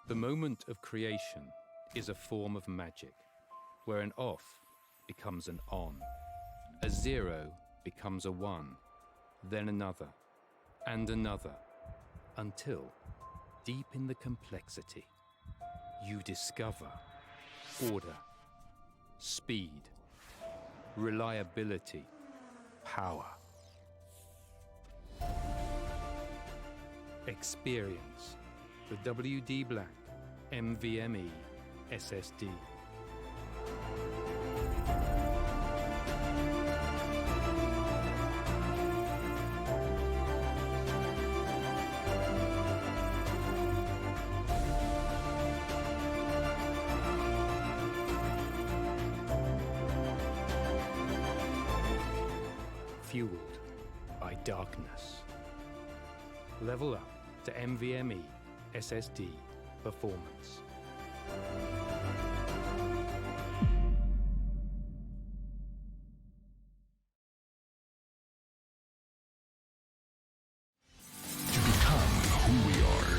The moment of creation is a form of magic, where an off becomes an on, a 0 becomes a 1, then another, and another, until, deep in the complexity, you discover order, speed, reliability, power. Experience the WD Black NVMe SSD. Fueled by darkness. Level up to NVMe SSD performance. To become who we are.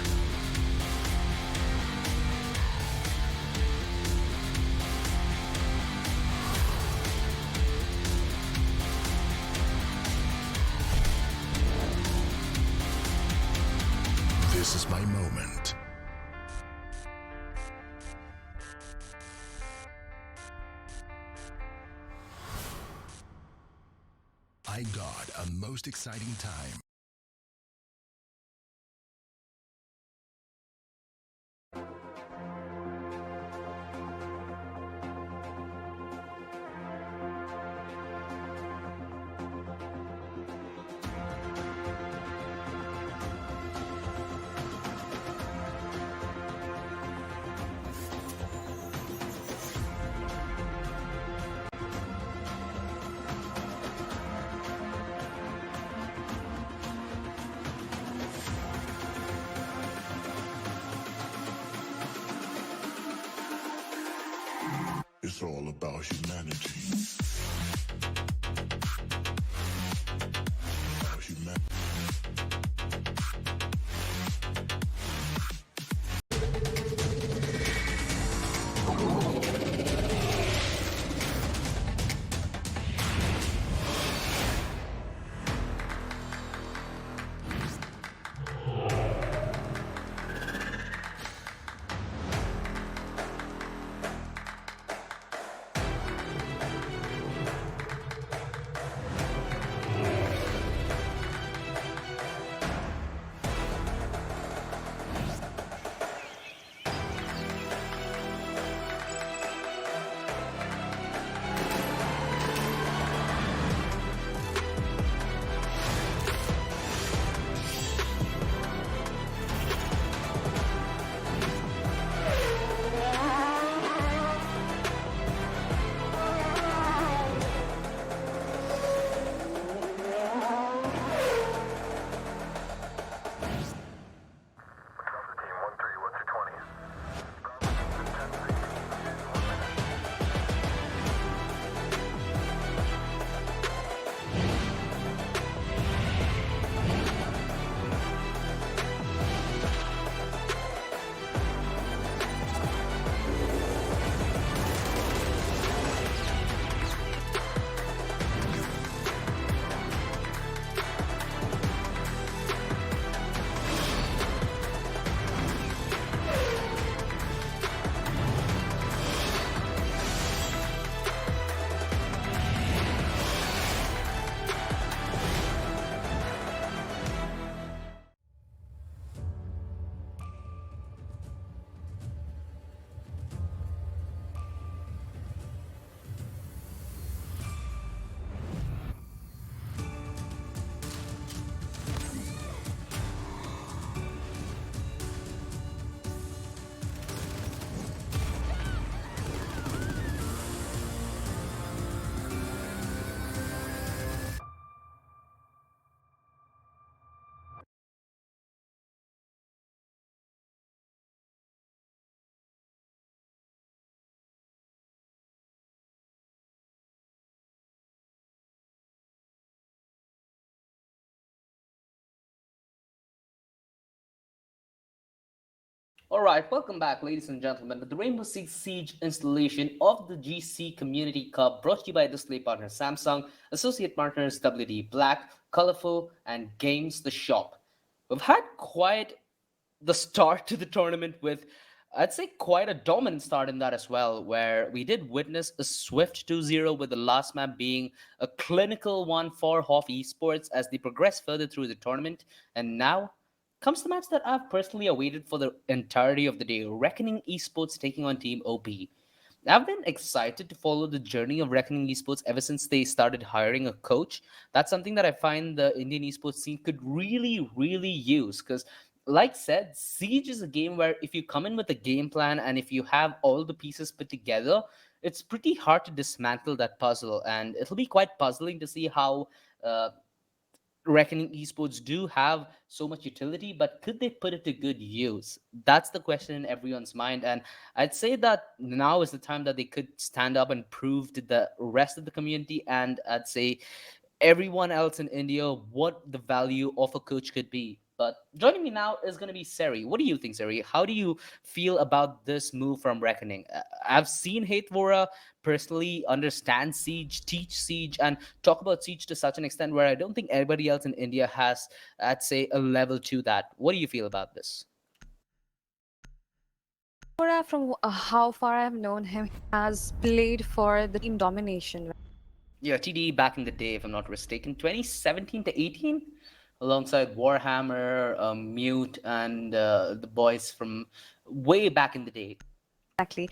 This is my moment. I got a most exciting time. It's all about humanity. About humanity. Alright, welcome back, ladies and gentlemen, to the Rainbow Six Siege installation of the GC Community Cup brought to you by display partner Samsung, associate partners WD Black, Colorful, and Games the Shop. We've had quite the start to the tournament with, I'd say, quite a dominant start in that as well, where we did witness a swift 2-0 with the last map being a clinical one for Hoff Esports as they progress further through the tournament. And now comes the match that I've personally awaited for the entirety of the day, Reckoning Esports taking on Team OP. I've been excited to follow the journey of Reckoning Esports ever since they started hiring a coach. That's something that I find the Indian esports scene could really use because, like said, Siege is a game where if you come in with a game plan and if you have all the pieces put together, it's pretty hard to dismantle that puzzle. And it'll be quite puzzling to see how uh, Reckoning Esports do have so much utility, but could they put it to good use? That's the question in everyone's mind. And I'd say that now is the time that they could stand up and prove to the rest of the community and I'd say everyone else in India what the value of a coach could be. But joining me now is going to be Seri. What do you think, Seri? How do you feel about this move from Reckoning? I've seen Hatevora personally understand Siege, teach Siege, and talk about Siege to such an extent where I don't think anybody else in India has, I'd say, a level to that. What do you feel about this? From how far I've known him, he has played for the team domination. Yeah, TD back in the day, if I'm not mistaken, 2017 to 18, alongside Warhammer, Mute, and the boys from way back in the day. Exactly.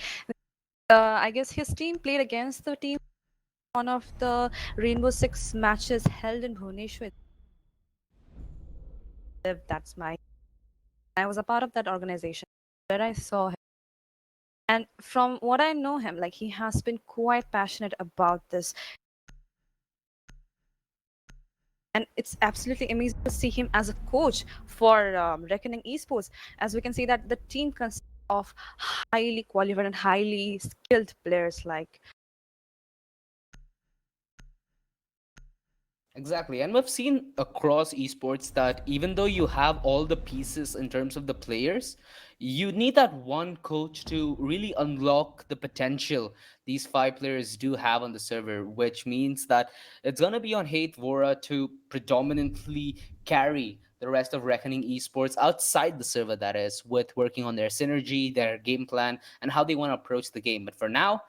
I guess his team played against the team one of the Rainbow Six matches held in Bhubaneswar. That's my. I was a part of that organization where I saw him. And from what I know him, like he has been quite passionate about this. And it's absolutely amazing to see him as a coach for Reckoning Esports. As we can see that the team consists of highly qualified and highly skilled players like. Exactly. And we've seen across esports that even though you have all the pieces in terms of the players, you need that one coach to really unlock the potential these five players do have on the server, which means that it's going to be on Hate Vora to predominantly carry the rest of Reckoning Esports outside the server, that is, with working on their synergy, their game plan, and how they want to approach the game. But for now,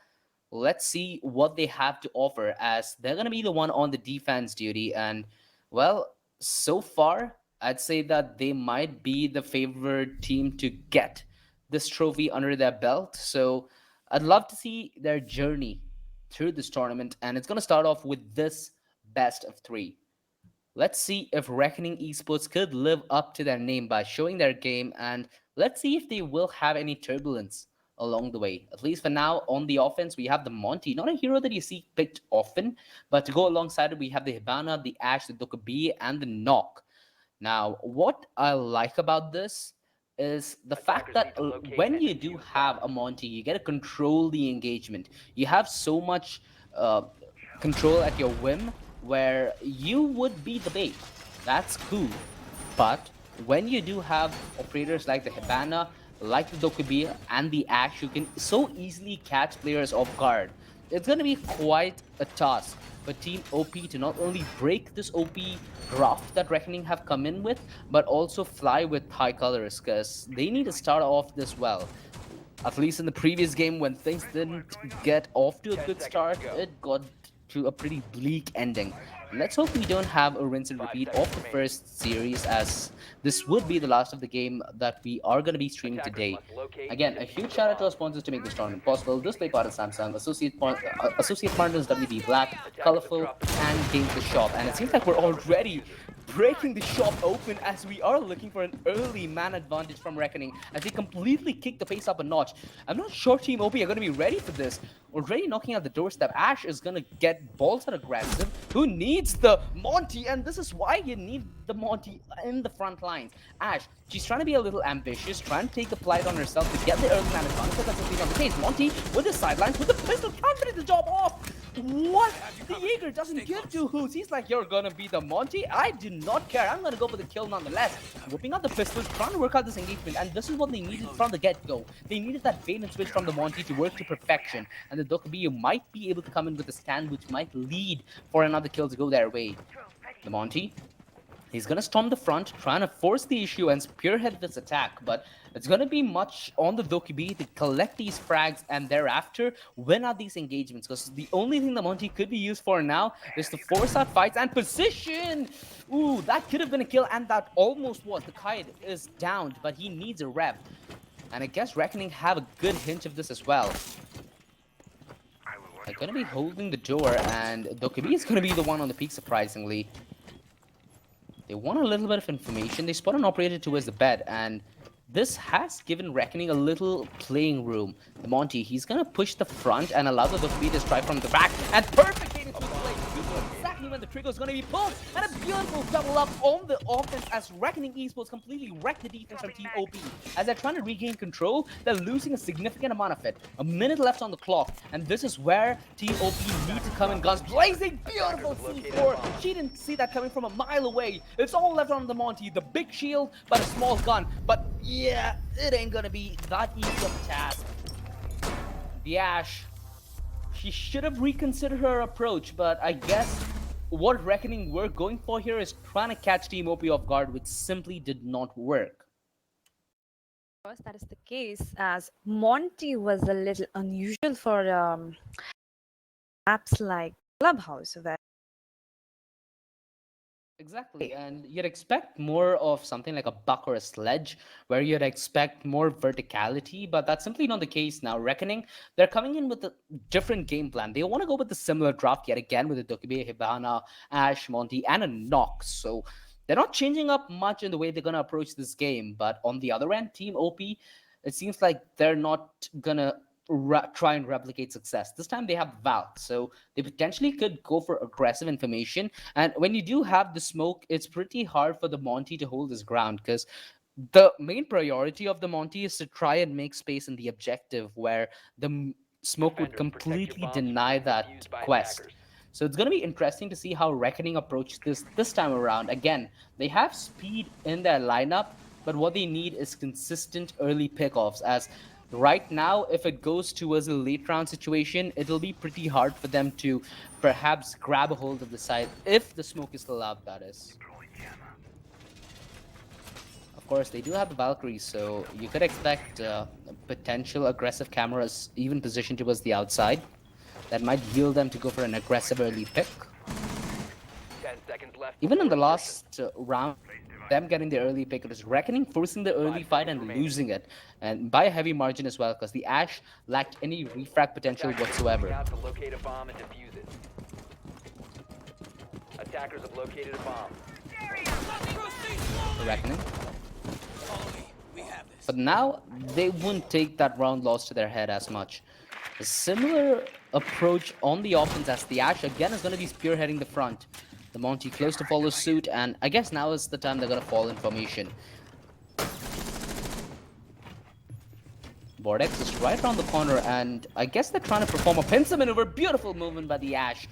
let's see what they have to offer as they're going to be the one on the defense duty. And, well, so far, I'd say that they might be the favored team to get this trophy under their belt. So I'd love to see their journey through this tournament. And it's going to start off with this best of three. Let's see if Reckoning Esports could live up to their name by showing their game, and let's see if they will have any turbulence along the way. At least for now, on the offense, we have the Monty, not a hero that you see picked often, but to go alongside it, we have the Hibana, the Ash, the Dokubi, and the Knock. Now, what I like about this is the fact that when you do have a Monty, you get to control the engagement. You have so much uh, control at your whim where you would be the bait. That's cool. But when you do have operators like the Hibana, like the Dokubi, and the Ash, who can so easily catch players off guard, it's going to be quite a task for Team OP to not only break this OP graft that Reckoning have come in with, but also fly with high colors, because they need to start off this well. At least in the previous game, when things didn't get off to a good start, it got to a pretty bleak ending. Let's hope we don't have a rinse and repeat of the first series, as this would be the last of the game that we are going to be streaming today. Again, a huge shout out to our sponsors to make this tournament possible. Display partner Samsung, associate partners WD Black, Colorful, and Games the Shop. And it seems like we're already breaking the shop open as we are looking for an early man advantage from Reckoning as they completely kick the pace up a notch. I'm not sure Team OP are going to be ready for this. Already knocking at the doorstep, Ash is going to get balls out aggressive. Who needs the Monty? And this is why you need the Monty in the front lines. Ash, she's trying to be a little ambitious, trying to take the plight on herself to get the early man advantage, but that's not the case. Monty with the sidelines, with the pistol, can't finish the job off. What? The Jaeger Operator doesn't give two hoots. He's like, you're gonna be the Monty? I do not care. I'm gonna go for the kill nonetheless. Whipping out the pistols, trying to work out this engagement, and this is what they needed from the get-go. They needed that bait and switch from the Monty to work to perfection, and the Dokkaebi might be able to come in with a stand which might lead for another kill to go their way. The Monty, he's going to storm the front, trying to force the issue and spearhead this attack, but it's going to be much on the Dokkaebi to collect these frags and thereafter win out these engagements, because the only thing the Monty could be used for now is to force out fights and position. Ooh, that could have been a kill, and that almost was. The kite is downed, but he needs a rev. And I guess Reckoning have a good hint of this as well. They're going to be holding the door, and Dokkaebi is going to be the one on the peak, surprisingly. They want a little bit of information. They spot an operator towards the bed, and this has given Reckoning a little playing room. The Monty, he's going to push the front and allow the Dokkaebi to strike from the back, and perfect getting through the play. Exactly when the trigger is going to be pulled, and a beautiful double up on the offense as Reckoning Esports completely wrecked the defense from Team OP. As they're trying to regain control, they're losing a significant amount of it. A minute left on the clock, and this is where Team OP need to come in guns blazing. Beautiful C4. She didn't see that coming from a mile away. It's all left on the Monty. The big shield, but a small gun. But yeah, it ain't gonna be that easy of a task. The Ash, she should have reconsidered her approach, but I guess what Reckoning were going for here is trying to catch Team OP off guard, which simply did not work. Of course, that is the case, as Monty was a little unusual for apps like Clubhouse, where Exactly, and you'd expect more of something like a buck or a sledge, where you'd expect more verticality, but that's simply not the case now. Reckoning, they're coming in with a different game plan. They want to go with the similar draft yet again with a Dokkaebi, Hibana, Ash, Monty, and a Nox. So they're not changing up much in the way they're going to approach this game, but on the other end, Team OP, it seems like they're not going to try and replicate success. This time they have Valk, so they potentially could go for aggressive information. And when you do have the smoke, it's pretty hard for the Monty to hold his ground, because the main priority of the Monty is to try and make space in the objective, where the smoke would completely deny that quest. So it's going to be interesting to see how Reckoning approach this time around. Again, they have speed in their lineup, but what they need is consistent early pickoffs, as right now, if it goes towards a late round situation, it'll be pretty hard for them to perhaps grab a hold of the side, if the smoke is still out, that is. Of course, they do have the Valkyries, so you could expect potential aggressive cameras even positioned towards the outside. That might yield them to go for an aggressive early pick. 10 seconds left. Even in the last round, them getting the early pick, it was Reckoning forcing the early fight and losing it, and by a heavy margin as well, because the Ash lacked any refrag potential whatsoever. Out to locate a bomb and defuse it. Attackers have located a bomb. Reckoning. But now they wouldn't take that round loss to their head as much. A similar approach on the offense, as the Ash again is going to be spearheading the front. The Monty close to follow suit, and I guess now is the time they're going to fall in formation. Vortex is right around the corner, and I guess they're trying to perform a pincer maneuver. Beautiful movement by the Ash.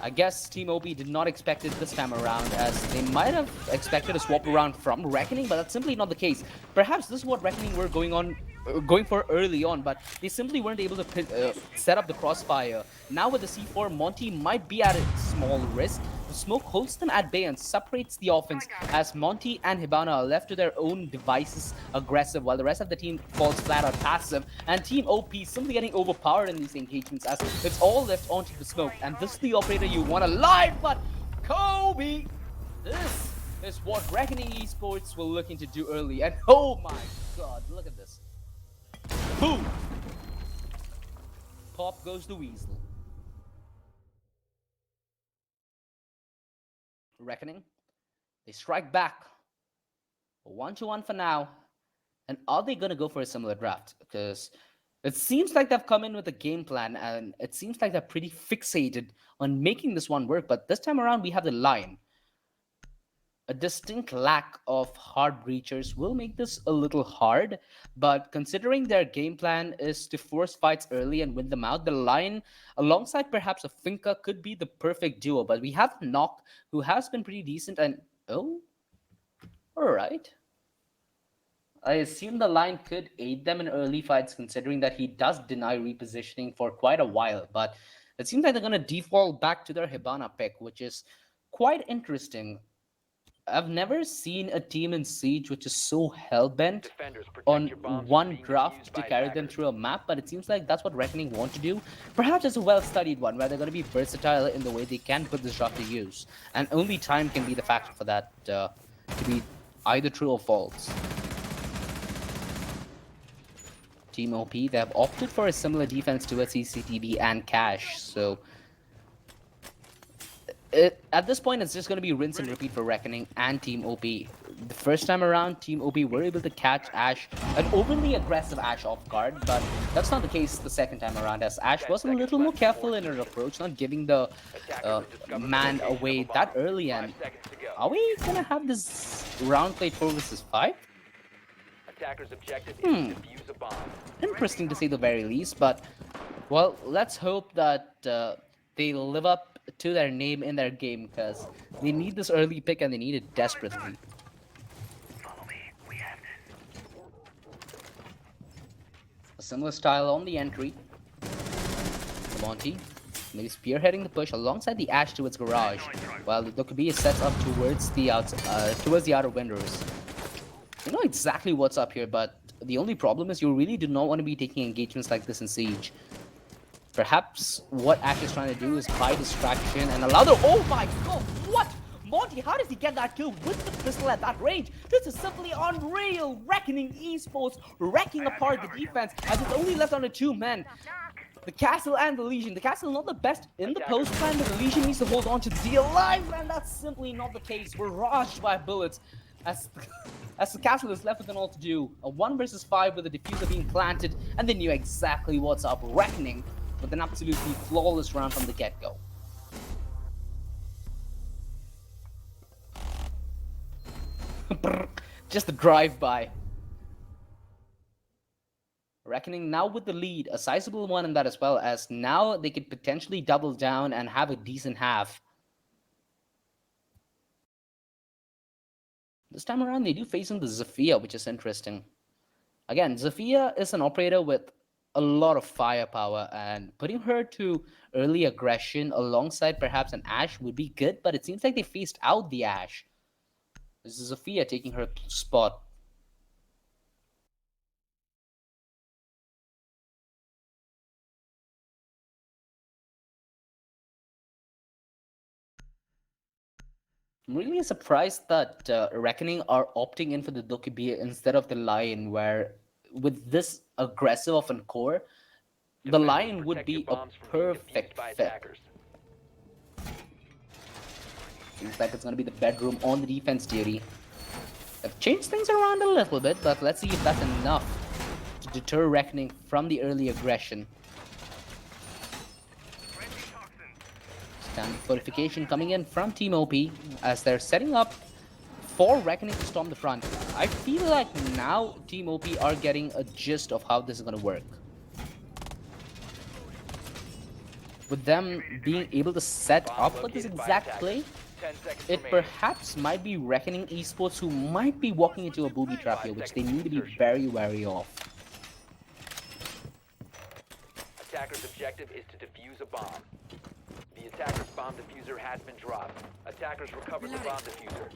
I guess Team OP did not expect it this time around, as they might have expected a swap around from Reckoning, but that's simply not the case. Perhaps this is what Reckoning were going for early on, but they simply weren't able to set up the crossfire. Now with the C4, Monty might be at a small risk. The smoke holds them at bay and separates the offense, as Monty and Hibana are left to their own devices aggressive, while the rest of the team falls flat out passive, and Team OP simply getting overpowered in these engagements, as it's all left onto the smoke. And this is the operator you want alive, but Kobe, this is what Reckoning Esports were looking to do early, and oh my god, look at this. Boom! Pop goes the weasel. Reckoning, they strike back. 1-1 for now. And are they going to go for a similar draft? Because it seems like they've come in with a game plan, and it seems like they're pretty fixated on making this one work. But this time around, we have the line. a distinct lack of hard breachers will make this a little hard, but considering their game plan is to force fights early and win them out, the Lion, alongside perhaps a Finka, could be the perfect duo. But we have Knock, who has been pretty decent, and oh, alright. I assume the Lion could aid them in early fights, considering that he does deny repositioning for quite a while, but it seems like they're going to default back to their Hibana pick, which is quite interesting. I've never seen a team in Siege which is so hell-bent Defenders, protect on your bombs from one being draft defused to by carry them attackers. through a map, but it seems like that's what Reckoning want to do. Perhaps it's a well-studied one, where they're going to be versatile in the way they can put this draft to use. And only time can be the factor for that to be either true or false. Team OP, they have opted for a similar defense towards CCTV and Cash, so at this point, it's just going to be rinse and repeat for Reckoning and Team OP. The first time around, Team OP were able to catch Ash, an overly aggressive Ash off guard, but that's not the case the second time around, as Ash was a little more careful in her approach, not giving the man away that early. And 5 seconds to go. are we going to have this round played 4 versus 5? Attacker's objective is to defuse a bomb. Interesting to say the very least, but, well, let's hope that they live up to their name in their game, because they need this early pick and they need it desperately. A similar style on the entry. Monty maybe spearheading the push alongside the Ash to its garage, while the Dokkaebi sets up towards the outer windows. You know exactly what's up here, but the only problem is you really do not want to be taking engagements like this in Siege. Perhaps what Ash is trying to do is buy distraction and allow the— oh my god, what? Monty, how does he get that kill with the pistol at that range? This is simply unreal! Reckoning Esports wrecking apart the defense as it's only left under 2 men. The Castle and the Legion. The Castle not the best in the post plan, but the Legion needs to hold on to the alive, and that's simply not the case. We're barraged by bullets as the Castle is left with an all to do. A 1 versus 5 with a diffuser being planted, and they knew exactly what's up. Reckoning with an absolutely flawless round from the get-go. Just a drive-by. Reckoning now with the lead, a sizable one in that as well, as now they could potentially double down and have a decent half. This time around, they do face in the Zofia, which is interesting. Again, Zofia is an operator with a lot of firepower, and putting her to early aggression alongside perhaps an Ash would be good, but it seems like they phased out the Ash. This is Zofia taking her spot. I'm really surprised that Reckoning are opting in for the Dokkaebi instead of the Lion, where with this aggressive of a core, the Lion would be a perfect fit. Seems like it's going to be the bedroom on the defense duty. They've changed things around a little bit, but let's see if that's enough to deter Reckoning from the early aggression. Standard fortification coming in from Team OP as they're setting up for Reckoning to storm the front. I feel like now Team OP are getting a gist of how this is going to work. With them being able to set up for this exact play, it perhaps might be Reckoning Esports who might be walking into a booby trap here, which they need to be very wary of. Attacker's objective is to defuse a bomb. The attacker's bomb diffuser has been dropped. Attackers recovered the bomb diffuser.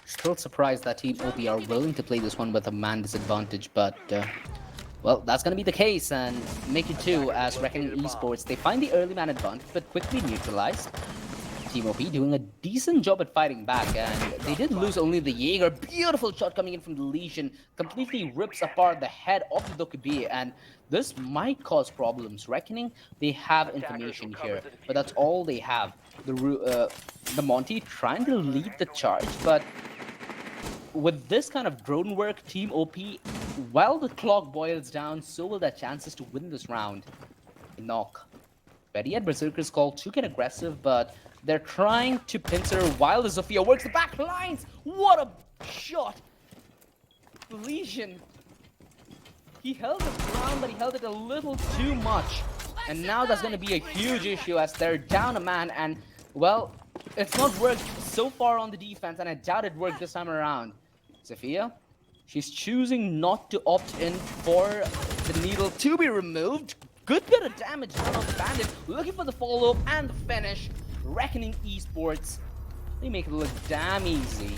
Still surprised that Team OP are willing to play this one with a man disadvantage, but well, that's going to be the case, and make it too, as Reckoning Esports, they find the early man advantage, but quickly neutralized. Team OP doing a decent job at fighting back, and they did lose only the Jaeger. Beautiful shot coming in from the Legion, completely rips apart the head of the Dokkaebi, and this might cause problems. Reckoning, they have information here, but that's all they have. The Monty trying to lead the charge, but with this kind of drone work, Team OP, while the clock boils down, so will their chances to win this round. Knock. Ready at Berserker's call to get aggressive, but they're trying to pincer while the Zofia works the back lines. What a shot! Lesion. He held it ground, but he held it a little too much. And now that's going to be a huge issue as they're down a man. And, well, it's not worked so far on the defense, and I doubt it worked this time around. Zofia, she's choosing not to opt in for the needle to be removed. Good bit of damage done on the bandit. Looking for the follow-up and the finish. Reckoning Esports. They make it look damn easy.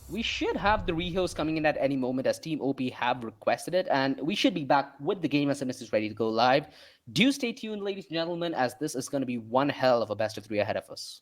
We should have the rehost coming in at any moment as Team OP have requested it, and we should be back with the game as soon as it's ready to go live. Do stay tuned, ladies and gentlemen, as this is going to be one hell of a best of 3 ahead of us.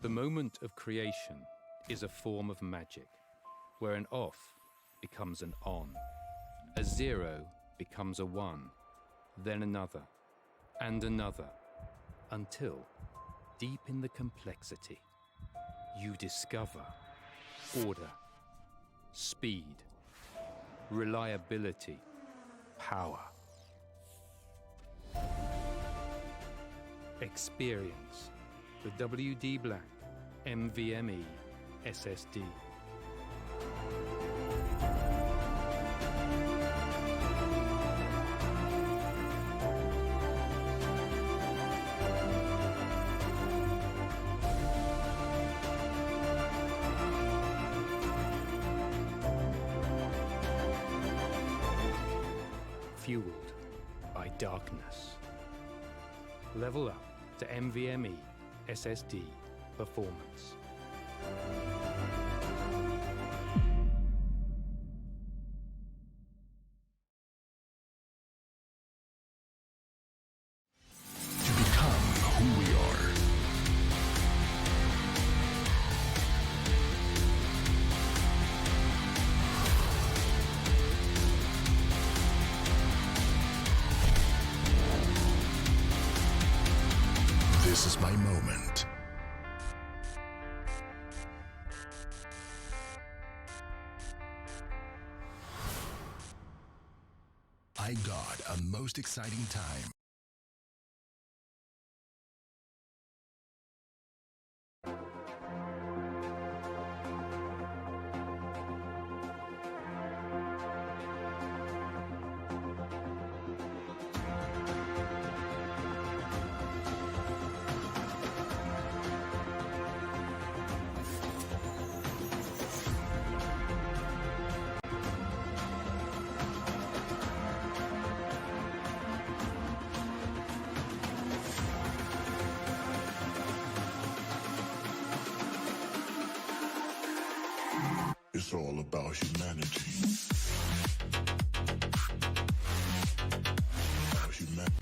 The moment of creation is a form of magic, where an off becomes an on, a 0 becomes a 1, then another, and another, until, deep in the complexity, you discover order, speed, reliability, power. Experience the WD Black NVMe SSD. Fueled by darkness. Level up to NVMe SSD performance. To become who we are. This is my moment. I got a most exciting time. It's all about humanity. About humanity.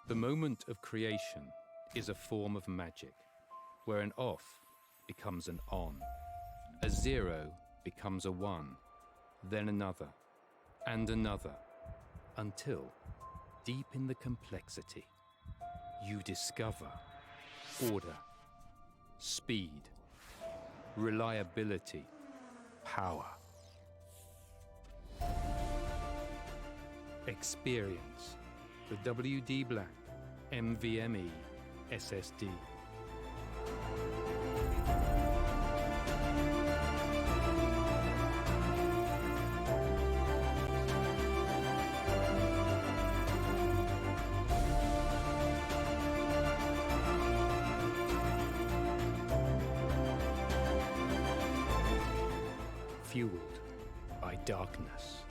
The moment of creation is a form of magic, where an off becomes an on, a 0 becomes a 1, then another, and another, until, deep in the complexity, you discover order, speed, reliability, power. Experience the WD Black NVMe SSD. Fueled by darkness.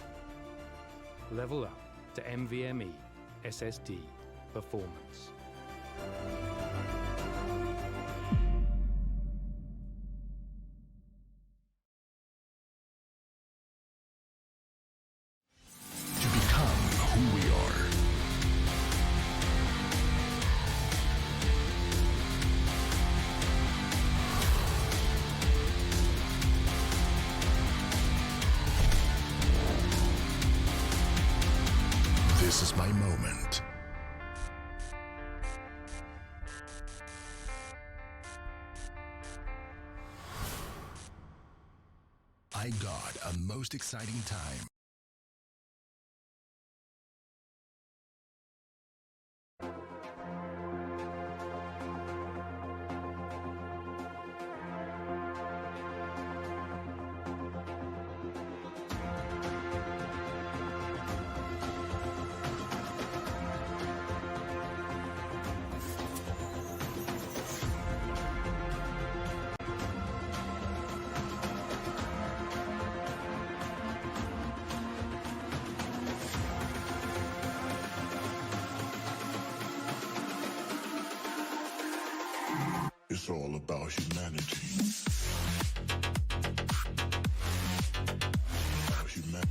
Level up to NVMe SSD performance. To become who we are. This is my moment. I got a most exciting time. It's all about humanity. About humanity.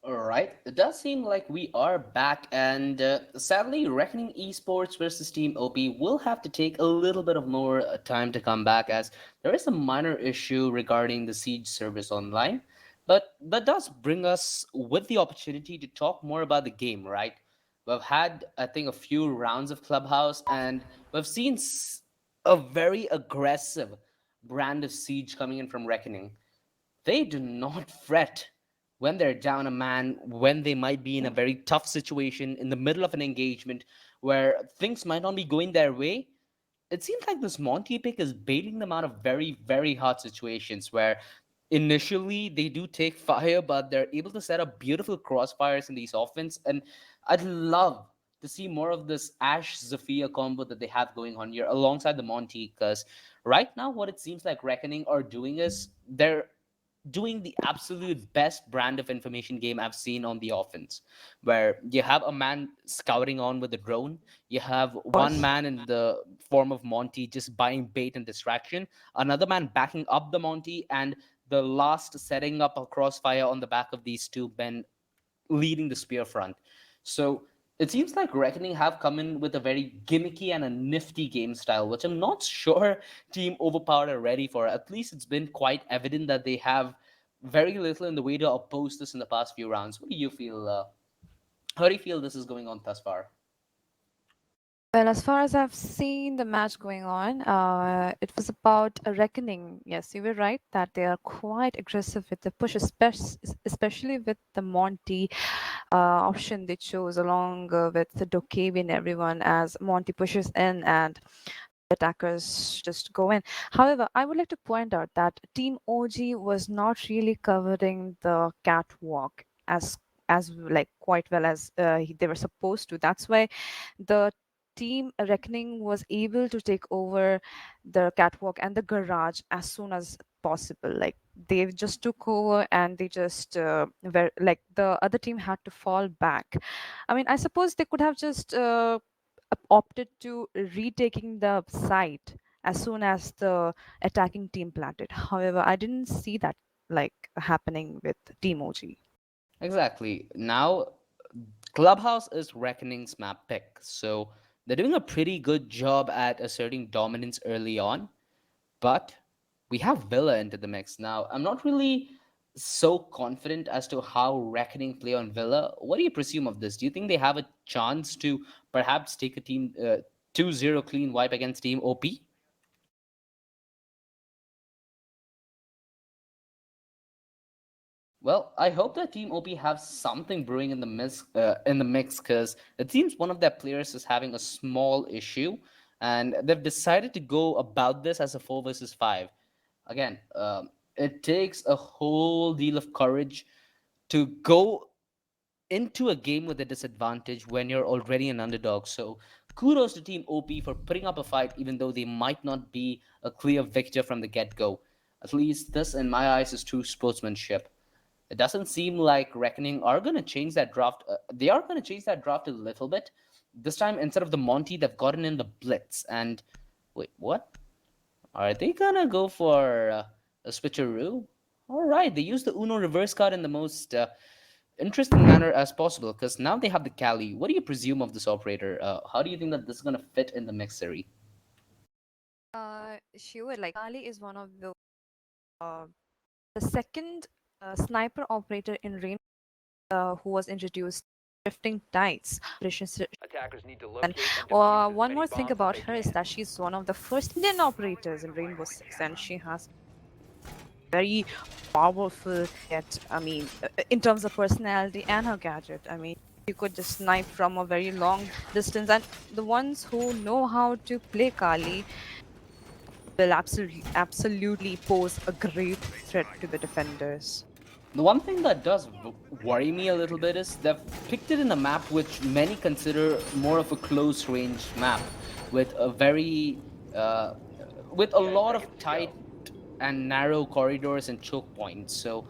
All right, it does seem like we are back, and sadly, Reckoning Esports versus Team OP will have to take a little bit of more time to come back, as there is a minor issue regarding the Siege service online. But that does bring us with the opportunity to talk more about the game, right? We've had, I think, a few rounds of Clubhouse, and we've seen a very aggressive brand of Siege coming in from Reckoning. They do not fret when they're down a man, when they might be in a very tough situation in the middle of an engagement where things might not be going their way. It seems like this Monty pick is bailing them out of very, very hard situations where initially they do take fire, but they're able to set up beautiful crossfires in these offense. And I'd love to see more of this Ash Zafia combo that they have going on here alongside the Monty, because right now what it seems like Reckoning are doing is they're doing the absolute best brand of information game I've seen on the offense, where you have a man scouting on with a drone, you have one Course. man in the form of Monty just buying bait and distraction, another man backing up the Monty, and the last setting up a crossfire on the back of these two men leading the spear front. So it seems like Reckoning have come in with a very gimmicky and a nifty game style, which I'm not sure Team Overpowered are ready for. At least it's been quite evident that they have very little in the way to oppose this in the past few rounds. What do you feel? How do you feel this is going on thus far? Well, as far as I've seen the match going on, it was about a reckoning. Yes, you were right that they are quite aggressive with the push, especially with the Monty option they chose along with the Dokevi and everyone as Monty pushes in and attackers just go in. However, I would like to point out that Team OG was not really covering the catwalk as like quite well as they were supposed to. That's why the team Reckoning was able to take over the catwalk and the garage as soon as possible. Like they just took over and they just were like the other team had to fall back. I mean, I suppose they could have just opted to retaking the site as soon as the attacking team planted. However, I didn't see that like happening with Team OG. Exactly. Now, Clubhouse is Reckoning's map pick, so they're doing a pretty good job at asserting dominance early on. But we have Villa into the mix now. I'm not really so confident as to how Reckoning play on Villa. What do you presume of this? Do you think they have a chance to perhaps take a team 2-0 clean wipe against Team OP? Well, I hope that Team OP have something brewing in the mix, because it seems one of their players is having a small issue, and they've decided to go about this as a 4 versus 5. Again, it takes a whole deal of courage to go into a game with a disadvantage when you're already an underdog. So kudos to Team OP for putting up a fight, even though they might not be a clear victor from the get go. At least this, in my eyes, is true sportsmanship. It doesn't seem like Reckoning are going to change that draft. They are going to change that draft a little bit. This time, instead of the Monty, they've gotten in the Blitz. And wait, what? Are they going to go for a switcheroo? All right, they use the Uno reverse card in the most interesting manner as possible, because now they have the Cali. What do you presume of this operator? How do you think that this is going to fit in the mix, Siri? Sure. Like Ali is one of uh, the second sniper operator in Rain who was introduced. Drifting Tides. Attackers need to And locate and defuse as one many more thing bombs as about they her is can. that she's one of the first Indian operators in Rainbow Six, and she has very powerful. Yet, I mean, in terms of personality and her gadget, I mean, you could just snipe from a very long distance, and the ones who know how to play Kali will absolutely pose a great threat to the defenders. The one thing that does worry me a little bit is they've picked it in a map which many consider more of a close range map, with a very uh, with a 10 lot of seconds to go. tight and narrow corridors and choke points. So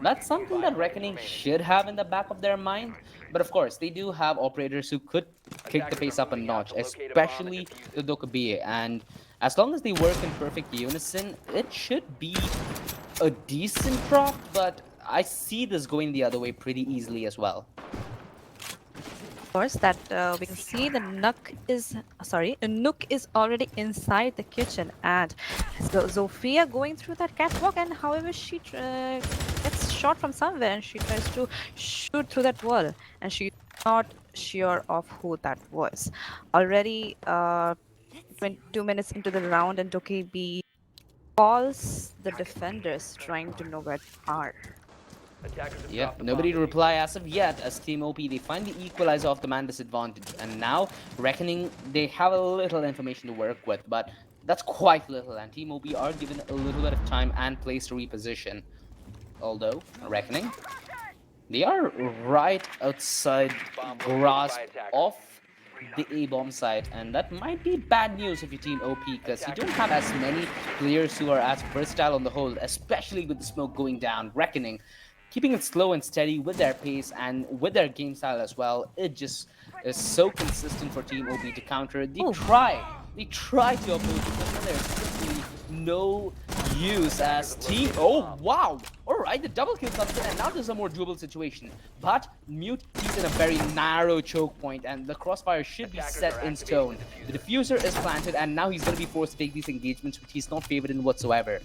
that's something 5 that seconds Reckoning remaining. should have in the back of their mind. But of course, they do have operators who could kick the Attackers are pace up a moving out notch, to locate a bomb and especially defuse the it. Dokkaebi. And as long as they work in perfect unison, it should be a decent draft. But I see this going the other way pretty easily as well. Of course, that we can see the Nook is already inside the kitchen, and so Zofia going through that catwalk, and however she gets shot from somewhere, and she tries to shoot through that wall, and she's not sure of who that was. Already 22 minutes into the round, and Dokebi calls the defenders, trying to know where they are. Attackers have Yeah, dropped the nobody to bomb. reply as of yet as Team OP. They find the equalizer of the man disadvantage. And now, Reckoning, they have a little information to work with, but that's quite little. And Team OP are given a little bit of time and place to reposition. Although, Reckoning, they are right outside grasp of the A-bomb site. And that might be bad news if you're Team OP, because you don't have as many players who are as versatile on the hold, especially with the smoke going down. Reckoning, keeping it slow and steady with their pace and with their game style as well, it just is so consistent for Team OP to counter. They try to oppose it, but there's simply no use as Team... Oh, wow! Alright, the double kill comes in, and now there's a more doable situation. But Mute keeps in a very narrow choke point, and the crossfire should be set in stone. The diffuser is planted, and now he's going to be forced to take these engagements, which he's not favored in whatsoever.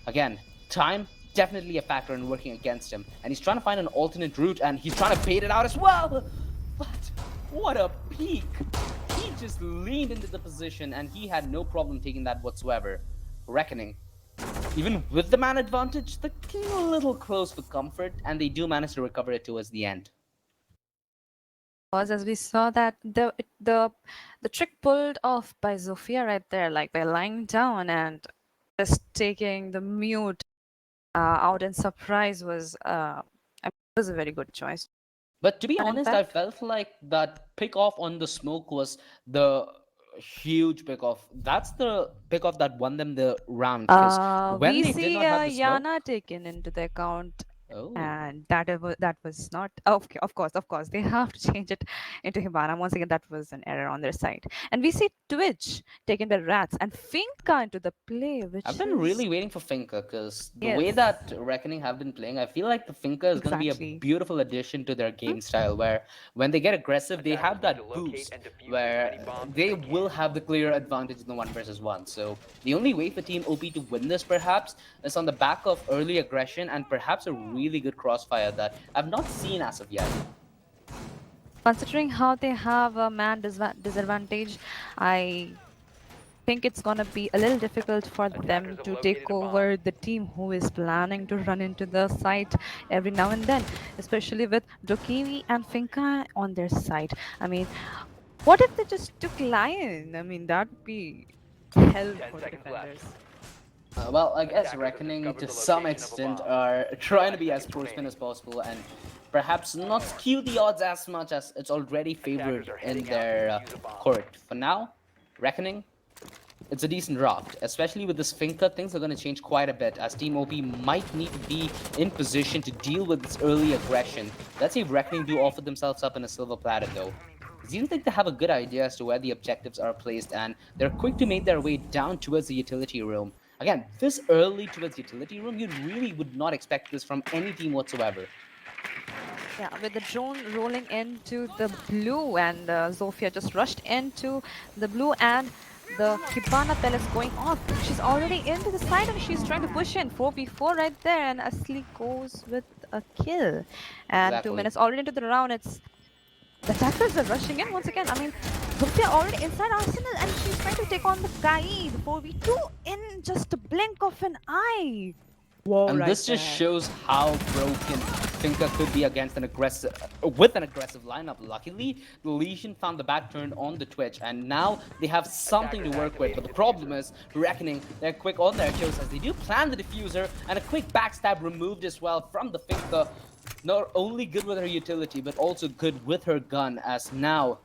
Again, time definitely a factor in working against him, and he's trying to find an alternate route, and he's trying to bait it out as well. But what a peek! He just leaned into the position, and he had no problem taking that whatsoever. Reckoning, even with the man advantage, they're getting a little close for comfort, and they do manage to recover it towards the end. Was as we saw that the trick pulled off by Zofia right there, like by lying down and just taking the Mute out in surprise was was a very good choice. But to be And in honest, I fact- felt like that pick off on the smoke was the huge pick off. That's the pick off that won them the round. Because when we they see did not have the smoke, Yana taken into the account, oh, and that was not okay. Of course they have to change it into Hibana. Once again, that was an error on their side. And we see Twitch taken by Rats and Finka into the play, which I've been is really waiting for Finka, because the way Yes. that Reckoning have been playing, I feel like the Finka is going to be a Exactly. beautiful addition to their game style, where when they get aggressive, they have that boost, where they will have the clear advantage in the 1v1. So the only way for Team OP to win this, perhaps, is on the back of early aggression and perhaps a really good crossfire that I've not seen as of yet. Considering how they have a man disadvantage, I think it's gonna be a little difficult for them to take over the team who is planning to run into the site every now and then, especially with Dokiwi and Finka on their side. I mean, what if they just took Lion? I mean, that would be hell 10 for the seconds left. defenders. Well, I guess Attackers have Reckoning discovered to the some location of a extent bomb. are trying to be as 5 seconds sportsman remaining. as possible and perhaps not skew the odds as much as it's already favored Attackers are in heading out to their defuse a bomb. court. For now, Reckoning, it's a decent draft. Especially with this Finka, things are going to change quite a bit as Team OP might need to be in position to deal with this early aggression. Let's see if Reckoning do offer themselves up in a silver platter though. It seems like they have a good idea as to where the objectives are placed, and they're quick to make their way down towards the utility room. Again, this early towards utility room, you really would not expect this from any team whatsoever. Yeah, with the drone rolling into the blue, and Zofia just rushed into the blue, and the Hibana pellets going off. She's already into the side, and she's trying to push in 4v4 right there, and Asli goes with a kill. And Exactly. 2 minutes already into the round. It's the attackers are rushing in once again. I mean, Zofia already inside Arsenal, and she's trying to take on the Kaid 4v2 in just a blink of an eye. Whoa, And this just shows how broken Finka could be against an aggressive, with an aggressive lineup. Luckily, the Legion found the back turn on the Twitch, and now they have something to work with. But the problem is, Reckoning, they're quick on their kills as they do plan the diffuser, and a quick backstab removed as well from the Finka. Not only good with her utility, but also good with her gun, as now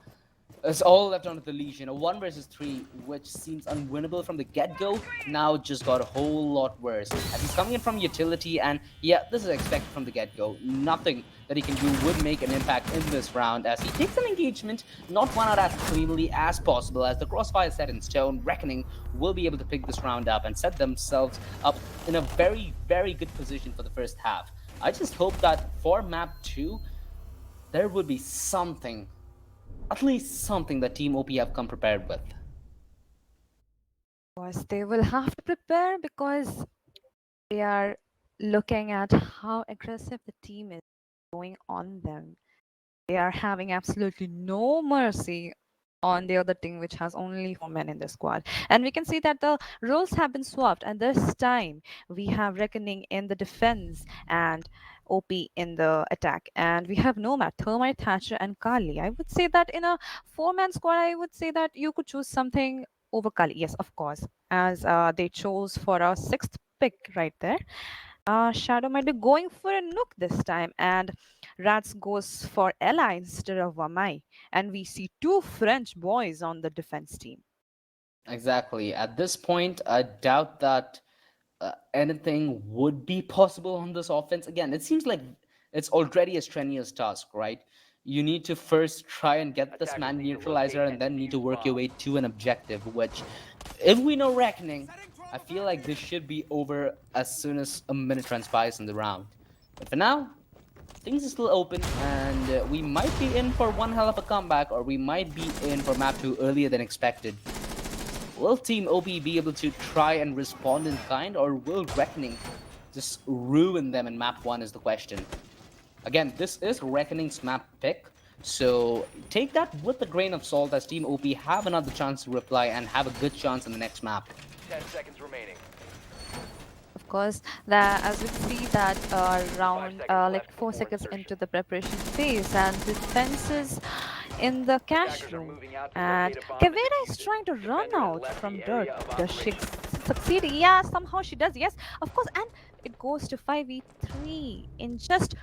it's all left onto the Legion. A 1 versus 3, which seems unwinnable from the get-go, now just got a whole lot worse. As he's coming in from utility, and yeah, this is expected from the get-go. Nothing that he can do would make an impact in this round, as he takes an engagement, not won out as cleanly as possible. As the crossfire is set in stone, Reckoning will be able to pick this round up and set themselves up in a very, very good position for the first half. I just hope that for map 2, there would be something, at least something that Team OP have come prepared with. Of course, they will have to prepare because they are looking at how aggressive the team is going on them. They are having absolutely no mercy on the other team, which has only 4 men in the squad. And we can see that the roles have been swapped. And this time we have Reckoning in the defense and OP in the attack. And we have Nomad, Thermite, Thatcher, and Kali. I would say that in a 4-man squad, I would say that you could choose something over Kali. Yes, of course, as they chose for our 6th pick right there. Shadow might be going for a Nook this time, and Rats goes for Ella instead of Wamai. And we see two French boys on the defense team. Exactly. At this point, I doubt that anything would be possible on this offense. Again, it seems like it's already a strenuous task, right? You need to first try and get this Attackers man need to neutralizer locate and and then need to defuse work your bomb. way to an objective, which, if we know Reckoning, I feel like this should be over as soon as a minute transpires in the round. But for now, things are still open, and we might be in for one hell of a comeback, or we might be in for map 2 earlier than expected. Will Team OB be able to try and respond in kind, or will Reckoning just ruin them in map 1 is the question. Again, this is Reckoning's map pick, so take that with a grain of salt as Team OP have another chance to reply and have a good chance in the next map. 10 seconds remaining. Of course, that as we see that around seconds like left 4 before seconds insertion. into the preparation phase, and defenses in the cash Attackers are room, moving out to and locate a bomb and Kavera defuse is it. trying to run Defender has out left from the dirt. area of Does she operation. succeed? Yeah, somehow she does. Yes, of course, and it goes to 5v3 in just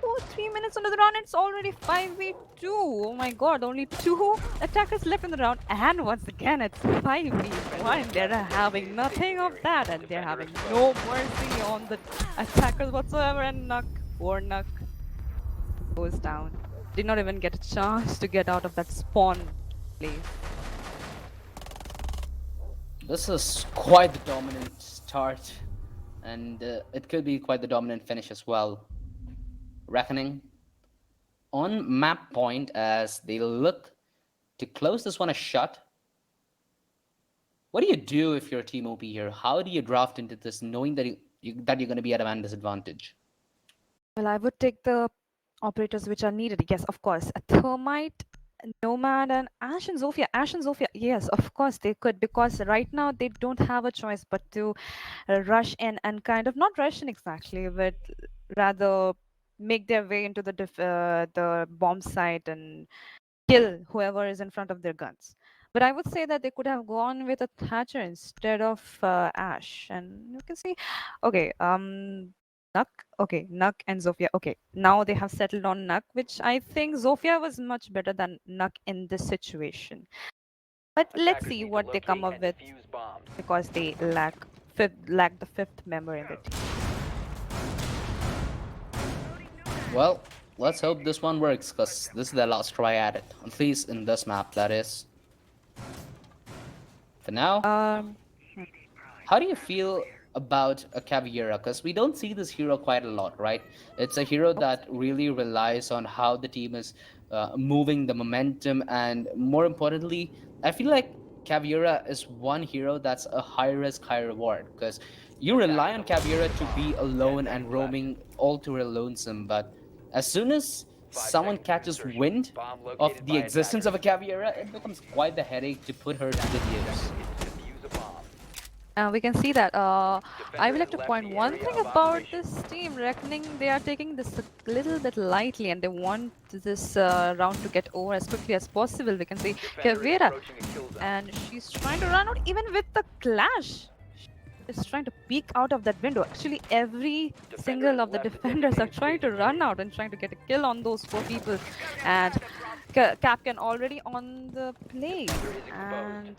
2 3 minutes into the round. It's already 5v2. Oh my god, only two attackers left in the round, and once again it's 5v1. They're having nothing of that, and they're Defender having no exposed. mercy on the attackers whatsoever. And Nuck goes down. Did not even get a chance to get out of that spawn place. This is quite the dominant start, and it could be quite the dominant finish as well. Reckoning on map point as they look to close this one a shut. What do you do if you're a Team OP here? How do you draft into this knowing that that you're going to be at a man disadvantage? Well, I would take the operators which are needed. Yes, of course. A Thermite, Nomad, and Ash and Zofia. Ash and Zofia, yes, of course they could, because right now they don't have a choice but to rush in and kind of not rush in exactly, but rather make their way into the bomb site and kill whoever is in front of their guns. But I would say that they could have gone with a Thatcher instead of Ash. And you can see, okay, Nuck, okay, Nuck and Zofia. Okay, now they have settled on Nuck, which I think Zofia was much better than Nuck in this situation. But let's Attackers see need to what they come locate up and with, defuse bombs. because they lack the fifth member in the team. Well, let's hope this one works, because this is their last try at it. At least in this map, that is. For now, Um, how do you feel about a Caveira? Because we don't see this hero quite a lot, right? It's a hero that really relies on how the team is moving the momentum, and more importantly, I feel like Caveira is one hero that's a high risk, high reward, because you rely on Caveira to be alone and roaming all to her lonesome, but as soon as 5 someone seconds to catches insertion. wind Bomb of located the by existence of a attackers. Caveira, it becomes quite the headache to put her to good use. Objective is to defuse a bomb. We can see that. I Defender would like has to left point the one area thing of about operation. this team. Reckoning, they are taking this a little bit lightly, and they want this round to get over as quickly as possible. We can see Defender is Kavera, approaching a kill zone. and she's trying to run out even with the clash. Is trying to peek out of that window. Actually, every Defender single has of the left the defenders are designated trying to safe run zone. out and trying to get a kill on those four people. And Capcan already on the play. Defender is exposed. And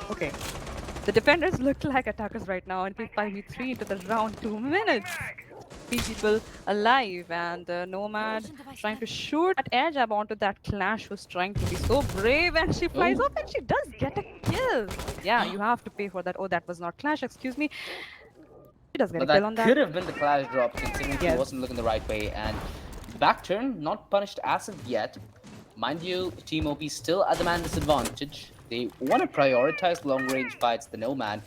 okay, the defenders look like attackers right now, and we 5v3 into the round, 2 minutes. 3 people alive, and Nomad trying to shoot that air jab onto that Clash, who's trying to be so brave, and she flies Ooh. off and she does get a kill. Yeah, you have to pay for that. Oh, that was not Clash, excuse me. He does get But a kill that on that. could have been the clash drop considering he Yes. wasn't looking the right way. And back turn, not punished as of yet. Mind you, Team OP still at the man disadvantage. They want to prioritize long range fights, the Nomad.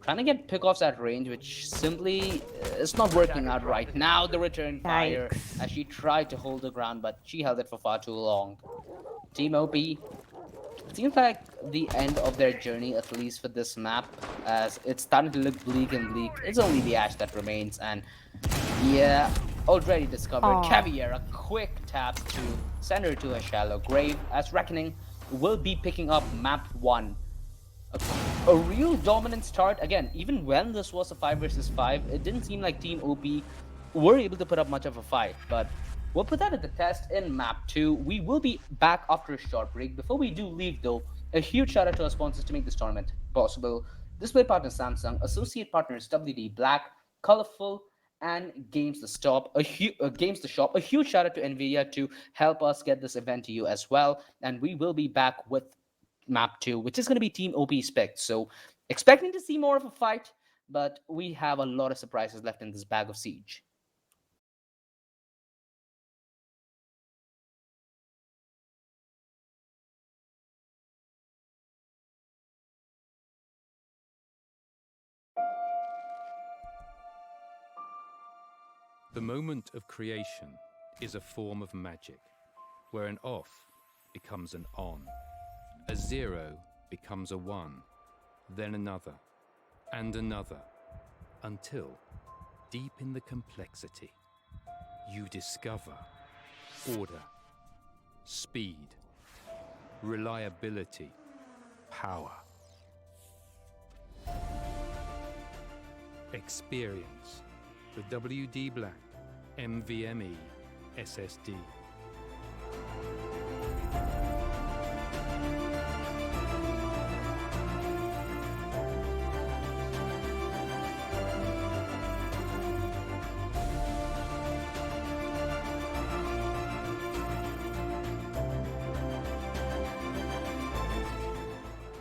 Trying to get pickoffs at range, which simply is not working out right now. The return fire Yikes. as she tried to hold the ground, but she held it for far too long. Team OP, it seems like the end of their journey, at least for this map, as it's starting to look bleak and bleak. It's only the Ash that remains, and yeah, already discovered. Aw. Caviar, a quick tap to send her to a shallow grave, as Reckoning will be picking up map 1. A real dominant start. Again, even when this was a 5 versus 5, it didn't seem like Team OP were able to put up much of a fight, but we'll put that at the test in map 2. We will be back after a short break. Before we do leave though, a huge shout out to our sponsors to make this tournament possible. Display partner Samsung, associate partners WD Black, Colorful, and Games the Stop. Games the Shop. A huge shout out to NVIDIA to help us get this event to you as well. And we will be back with map 2, which is going to be Team OP Spec. So expecting to see more of a fight, but we have a lot of surprises left in this bag of Siege. The moment of creation is a form of magic, where an off becomes an on, a 0 becomes a 1, then another, and another, until, deep in the complexity, you discover order, speed, reliability, power. Experience the WD Black NVMe SSD.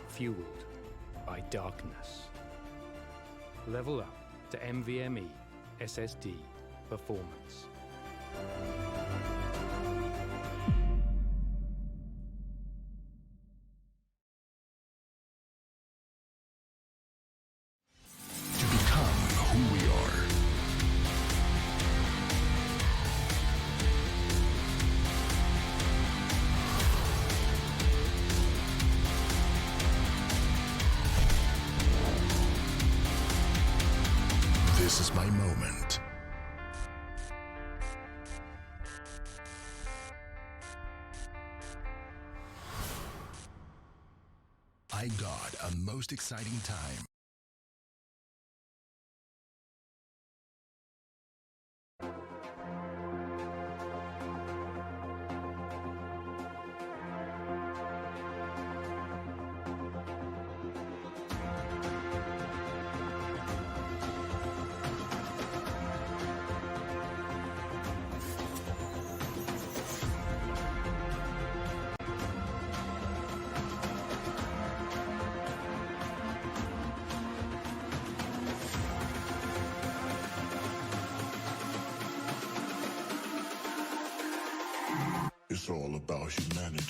Fueled by darkness. Level up to NVMe SSD performance. To become who we are. This is my moment. I got a most exciting time. It's all about humanity.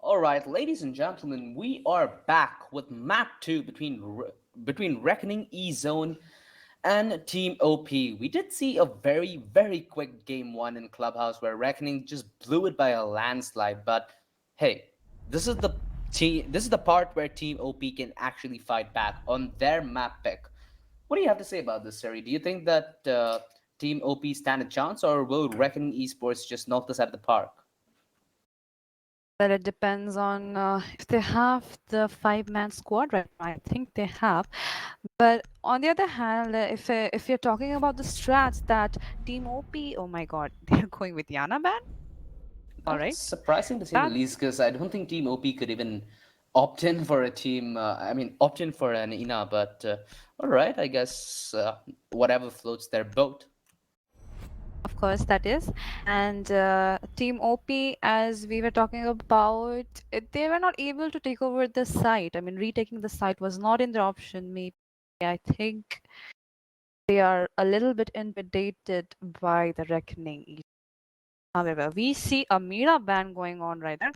All right, ladies and gentlemen, we are back with map 2 between Reckoning E Zone and Team OP. We did see a very quick game 1 in Clubhouse where Reckoning just blew it by a landslide, but hey, this is the part where Team OP can actually fight back on their map pick. What do you have to say about this, Sari? Do you think that Team OP stand a chance, or will Reckoning Esports just knock this out of the park? Well, it depends on if they have the five-man squad right now. I think they have. But on the other hand, if you're talking about the strats that Team OP, oh my God, they're going with Yana ban. All That's right, surprising to say the that's least, because I don't think Team OP could even opt in for a team. Opt in for an INA. But all right, I guess whatever floats their boat. of course that is. And Team OP, as we were talking about, they were not able to take over the site. I mean, retaking the site was not in their option. Maybe I think they are a little bit intimidated by the reckoning. However, we see a Mira ban going on right there,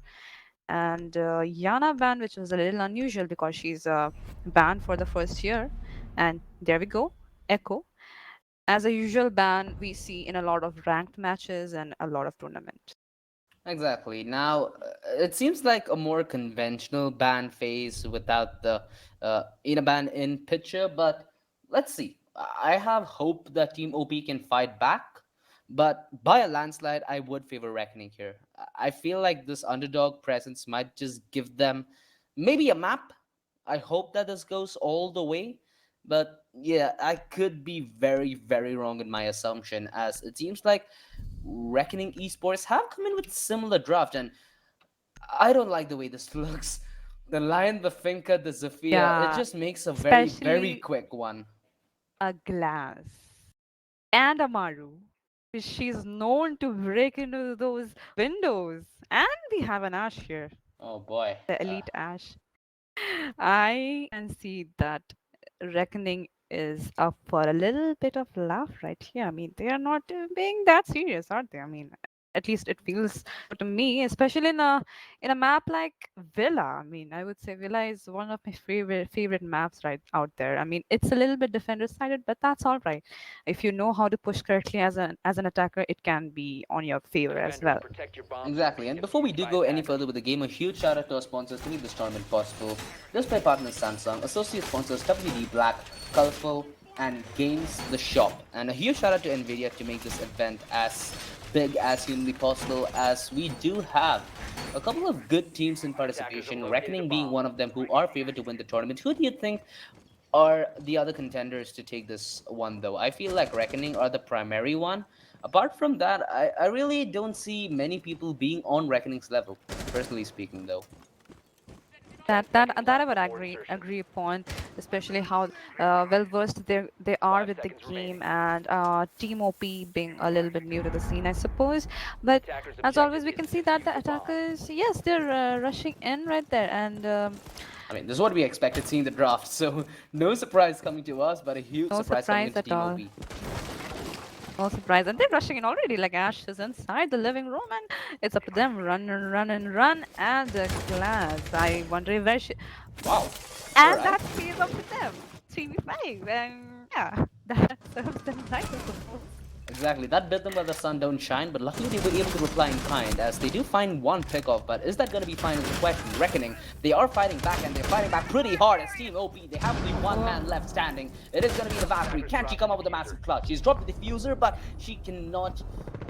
and Yana ban, which was a little unusual because she's banned for the first year. And there we go, Echo. As a usual ban we see in a lot of ranked matches and a lot of tournaments. Exactly. Now, it seems like a more conventional ban phase without the INA ban in picture, but let's see. I have hope that Team OP can fight back, but by a landslide, I would favor Reckoning here. I feel like this underdog presence might just give them maybe a map. I hope that this goes all the way, but yeah, I could be very wrong in my assumption, as it seems like Reckoning Esports have come in with similar draft, and I don't like the way this looks. The Lion, the Finca, the Zafia, it Yeah, just makes a very especially quick one. a Glass and a Maru. She's known to break into those windows. And we have an Ash here, Oh boy. the Elite Ash. I can see that Reckoning is up for a little bit of laugh right here. I mean, they are not being that serious, are they? I mean, at least it feels so to me, especially in a map like Villa. I mean, I would say Villa is one of my favorite maps right out there. I mean, it's a little bit defender sided, but that's all right. If you know how to push correctly as an attacker, it can be on your favor as Defenders, well. protect your bombs from Exactly. being And before we defused do by go any attackers. further with the game, a huge shout out to our sponsors to make this tournament possible. Display partners Samsung, associate sponsors WD Black, Colorful, and Games the Shop. And a huge shout out to NVIDIA to make this event as big as humanly possible, as we do have a couple of good teams in Attackers have participation, located a Reckoning being bomb. one of them, who are favored to win the tournament. Who do you think are the other contenders to take this one, though? I feel like Reckoning are the primary one. Apart from that, I really don't see many people being on Reckoning's level, personally speaking, though. Ten seconds That I left would before insertion. agree upon, especially how well versed they are Five with the seconds game, remaining. and Team OP being a little bit new to the scene, I suppose. But Attackers' as always, objective we is can to see that defuse the the bomb. attackers, yes, they're rushing in right there, and I mean, this is what we expected seeing the draft, so no surprise coming to us, but a huge no surprise coming surprise into at Team all. OP. No surprise, and they're rushing in already. Like Ash is inside the living room, and it's up to them. Run and run and run, and Glass. I wonder if where she. Wow. All And right. that stays up to them. 3v5. And yeah, that serves them right, I suppose. Exactly. That bit them where the sun don't shine, but luckily they were able to reply in kind, as they do find one pickoff, but is that going to be fine is the question. Reckoning, they are fighting back, and they're fighting back pretty hard as Team OP. They have only one man left standing. It is going to be the Valkyrie. Attackers Can she dropped the come up with a diffuser. massive clutch? She's dropped the diffuser, but she cannot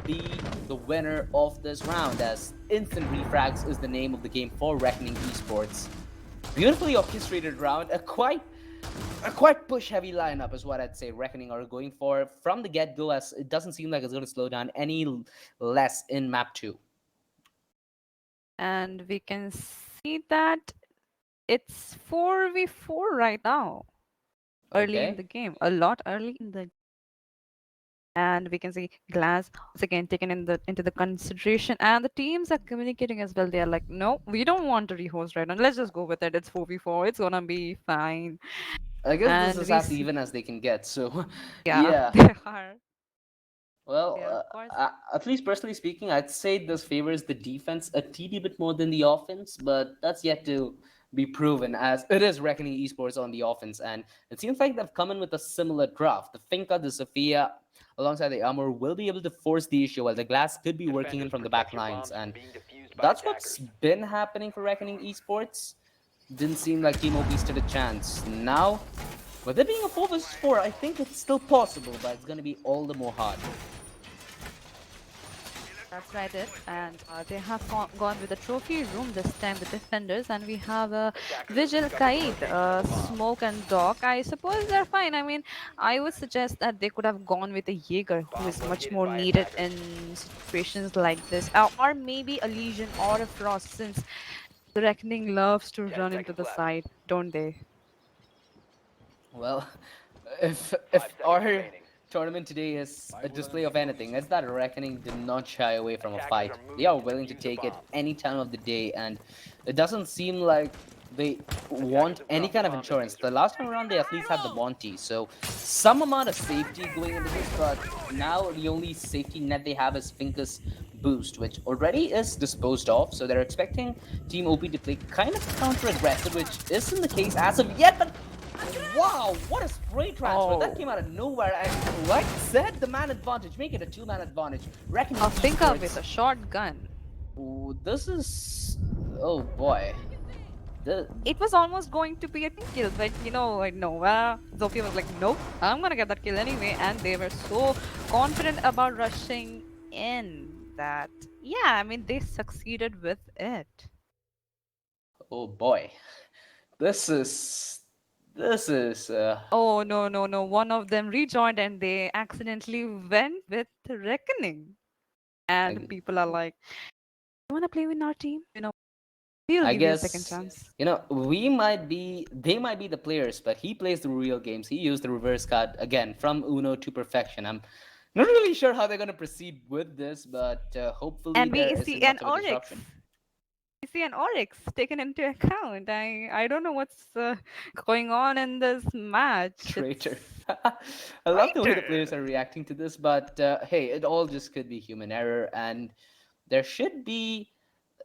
be the winner of this round, as instant refrags is the name of the game for Reckoning Esports. Beautifully orchestrated round, a quite push heavy lineup is what I'd say Reckoning are going for from the get go, as it doesn't seem like it's going to slow down any less in map 2. And we can see that it's 4v4 right now. Early in Okay. the game. A lot early in the, and we can see Glass once again taken into the consideration, and the teams are communicating as well. They are like, no, we don't want to rehost right now, let's just go with it. It's 4v4, it's gonna be fine. I guess this And is we as see, even as they can get, so yeah, yeah. they are. Well, there, of course. at least personally speaking, I'd say this favors the defense a teeny bit more than the offense, but that's yet to be proven as it is Reckoning Esports on the offense. And it seems like they've come in with a similar draft. The Finca, the Sophia, alongside the Armor, will be able to force the issue while the Glass could be working in Defenders, from the back protect your lines. bombs from And being defused by that's what's attackers. been happening for Reckoning Esports. Didn't seem like Team OP stood a chance. Now, with it being a 4 versus 4, I think it's still possible, but it's going to be all the more hard. That's right, it. And they have gone with the trophy room this time, the defenders, and we have Vigil, Kaid, Smoke, and Doc. I suppose they're fine. I mean, I would suggest that they could have gone with a Jaeger, who is much more needed in situations like this, or maybe a Legion or a Frost, since the Reckoning loves to 10 run into seconds the left. side, don't they? Well, 5 if seconds our remaining. tournament today is a display of anything, it's that Reckoning did not shy away from a Attackers fight. are moving They are to willing to defuse the take it bomb. any time of the day, and it doesn't seem like they want have any dropped kind the of bomb insurance. diffuser. The last time around, they at least had the bounty, so some amount of safety going into this, but now the only safety net they have is Finkus boost, which already is disposed of, so they're expecting Team OP to play kind of counter-aggressive, which isn't the case as of yet, but wow, what a spray transfer. That came out of nowhere. And like I said, the man advantage. Make it a two-man advantage. Reckoning A Finka with Esports. a shotgun. Ooh, this is... Oh, boy. It was almost going to be a team kill, but no. Zofia was like, nope, I'm gonna get that kill anyway. And they were so confident about rushing in that, yeah, I mean, they succeeded with it. Oh, boy. This is... This is... Oh, no. One of them rejoined and they accidentally went with Reckoning. And I, people are like, you wanna play with our team? We'll I give you a second guess... chance. we might be... They might be the players, but he plays the real games. He used the reverse card, again, from Uno to perfection. I'm not really sure how they're going to proceed with this, but hopefully And there we isn't see an much of a Oryx. disruption. We see an Oryx taken into account. I don't know what's going on in this match. Traitor. It's I love the way the players are reacting to this, but hey, it all just could be human error, and there should be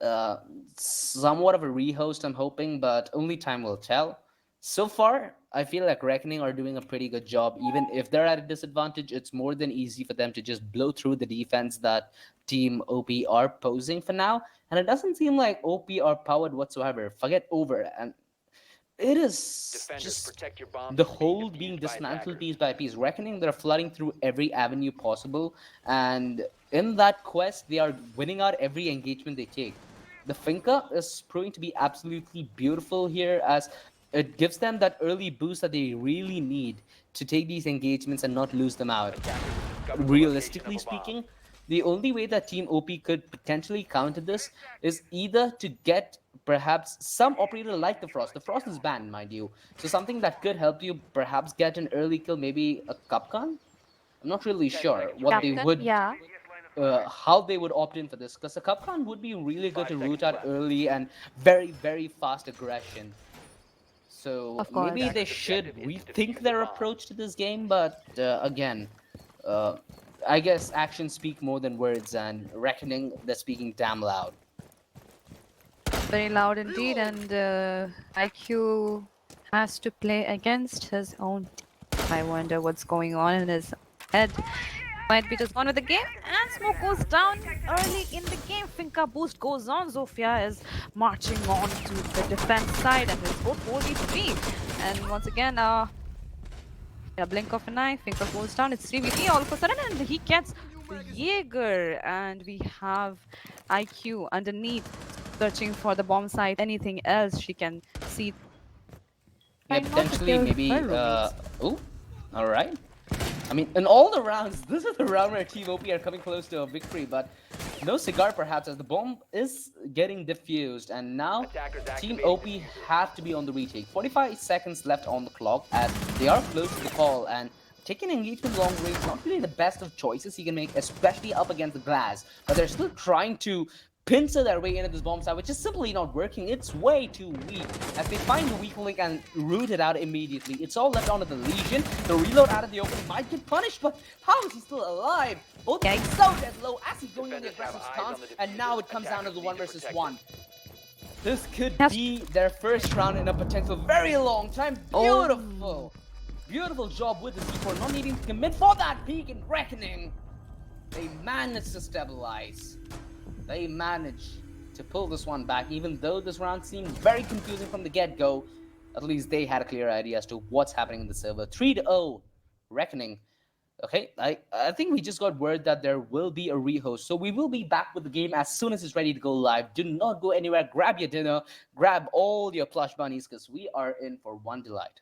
uh, somewhat of a rehost, I'm hoping, but only time will tell. So far, I feel like Reckoning are doing a pretty good job. Even if they're at a disadvantage, it's more than easy for them to just blow through the defense that Team OP are posing for now. And it doesn't seem like OP are powered whatsoever. Forget over. And it is Defenders, just protect your bombs the from being whole being defused by dismantled attackers. piece by piece. Reckoning, they're flooding through every avenue possible, and in that quest, they are winning out every engagement they take. The Finca is proving to be absolutely beautiful here, as it gives them that early boost that they really need to take these engagements and not lose them out. Attackers have discovered the location Realistically of a bomb. speaking, the only way that Team OP could potentially counter this is either to get perhaps some operator like the Frost. The Frost is banned, mind you. So something that could help you perhaps get an early kill, maybe a Cupcon? I'm not really 10 sure seconds what they remaining. would, yeah. how they would opt in for this, because a Cupcon would be really good 5 to root seconds out left. early and very, very fast aggression. So Of course. maybe they Attackers' should objective is to rethink defuse the their bomb. approach to this game, but again, uh, I guess actions speak more than words, and Reckoning, they're speaking damn loud. Very loud indeed, and IQ has to play against his own team. I wonder what's going on in his head. Might be just gone with the game, and Smoke goes down early in the game. Finka boost goes on. Zofia is marching on to the defense side, and it's both 4v3. And once again, in a blink of an eye, Finka goes down. It's 3v3 all of a sudden, and he gets the Jaeger, and we have IQ underneath searching for the bomb site. Anything else she can see. Yeah, Trying not to potentially, kill maybe. her roommates. Oh, all right. I mean, in all the rounds, this is the round where Team OP are coming close to a victory, but no cigar perhaps, as the bomb is getting diffused, and now Attackers Team activating OP diffuser. have to be on the retake. 45 seconds left on the clock, as they are close to the call, and taking engagement long range, not really the best of choices he can make, especially up against the glass, but they're still trying to pincer their way into this bomb site, which is simply not working. It's way too weak. As they find the weak link and root it out immediately, it's all left onto the Legion. The reload out of the opening might get punished, but how is he still alive? Both getting so dead low as he's going in the aggressive stance, and now it comes down to the 1 versus 1. This could be their first round in a potential very long time. Beautiful. Beautiful job with the C4, not needing to commit for that peak in Reckoning. They managed to stabilize. They managed to pull this one back, even though this round seemed very confusing from the get-go. At least they had a clear idea as to what's happening in the server. 3-0 Reckoning. Okay, I think we just got word that there will be a rehost. So we will be back with the game as soon as it's ready to go live. Do not go anywhere. Grab your dinner. Grab all your plush bunnies because we are in for one delight.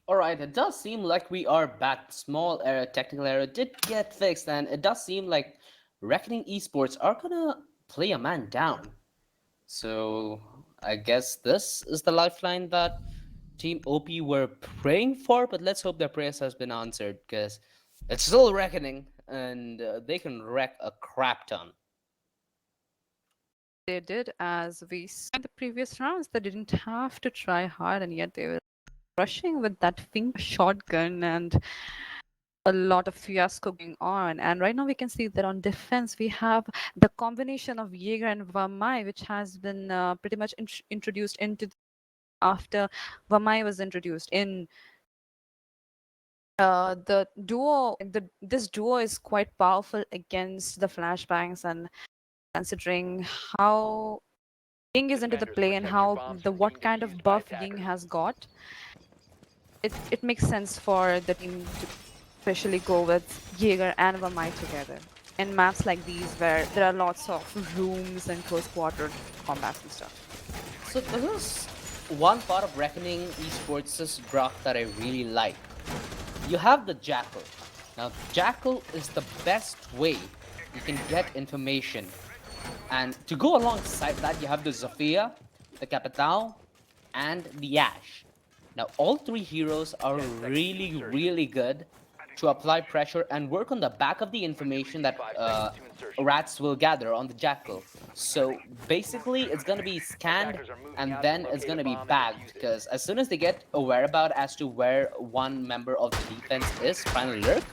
Alright, it does seem like we are back. Small error, technical error did get fixed, and it does seem like Reckoning Esports are gonna play a man down. So I guess this is the lifeline that Team OP were praying for, but let's hope their prayers has been answered because it's still Reckoning, and they can wreck a crap ton. They did, as we saw in the previous rounds, they didn't have to try hard, and yet they were rushing with that finger shotgun and a lot of fiasco going on. And right now we can see that on defense we have the combination of Jaeger and Vamai, which has been pretty much introduced into after Vamai was introduced in the duo. This duo is quite powerful against the flashbangs, and considering how Ying is into the Defenders, play and protect your how bombs the from what being kind of defused by buff Ying attackers. has got, it makes sense for the team to especially go with Jaeger and Vamai together in maps like these where there are lots of rooms and close quarter combats and stuff. So this is one part of Reckoning Esports' draft that I really like. You have the Jackal. Now, Jackal is the best way you can get information. And to go alongside that, you have the Zofia, the Capitao, and the Ash. Now, all three heroes are 10 seconds to really, insertion. really good to apply pressure and work on the back of the information that 5 seconds to insertion. rats will gather on the Jackal. So basically, it's going to be scanned Attackers are moving and out to then it's locate going a to be bomb and bagged, defuse it. because as soon as they get a whereabout as to where one member of the defense is trying to lurk,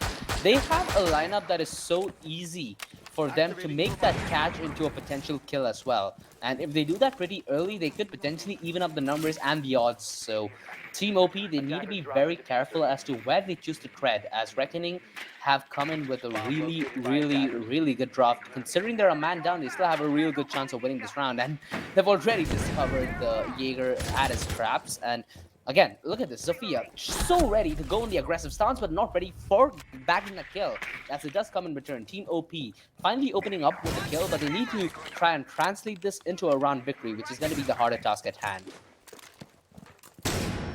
they have a lineup that is so easy for them to make that catch into a potential kill as well. And if they do that pretty early, they could potentially even up the numbers and the odds. So Team OP, they need to be very careful as to where they choose to tread, as Reckoning have come in with a Bomb really, located by really, attackers. really good draft. Considering they're a man down, they still have a real good chance of winning this round, and they've already discovered the Jaeger at his traps. And again, look at this, Sophia, so ready to go in the aggressive stance, but not ready for bagging a kill, as it does come in return. Team OP finally opening up with a kill, but they need to try and translate this into a round victory, which is going to be the harder task at hand.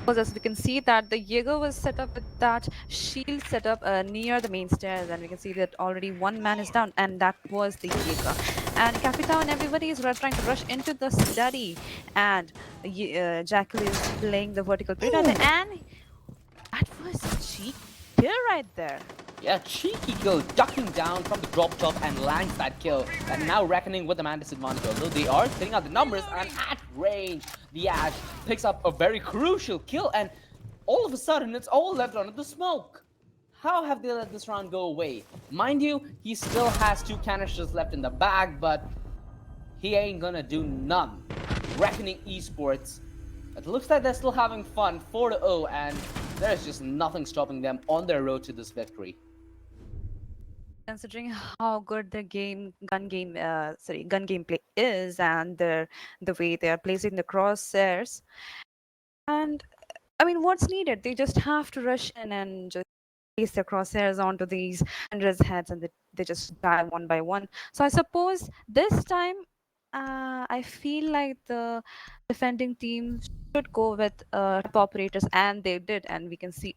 Because as we can see that the Jaeger was set up with that shield set up near the main stairs, and we can see that already one man is down, and that was the Jaeger. And Capitao and everybody is trying to rush into the study, and Jackal is playing the vertical predator, and that was a cheek kill right there. Yeah, cheeky kill, ducking down from the drop top and lands that kill. And now Reckoning with the man disadvantage. Although they are clearing out the numbers, and at range, the Ash picks up a very crucial kill, and all of a sudden it's all left under the smoke. How have they let this round go away? Mind you, he still has 2 canisters left in the bag, but he ain't gonna do none. Reckoning Esports, it looks like they're still having fun, 4-0, and there's just nothing stopping them on their road to this victory. Considering how good their gun gameplay is, and the way they are placing the crosshairs, and I mean, what's needed? They just have to rush in and just place their crosshairs onto these hundreds heads, and they just die one by one. So I suppose this time, I feel like the defending team should go with top operators, and they did, and we can see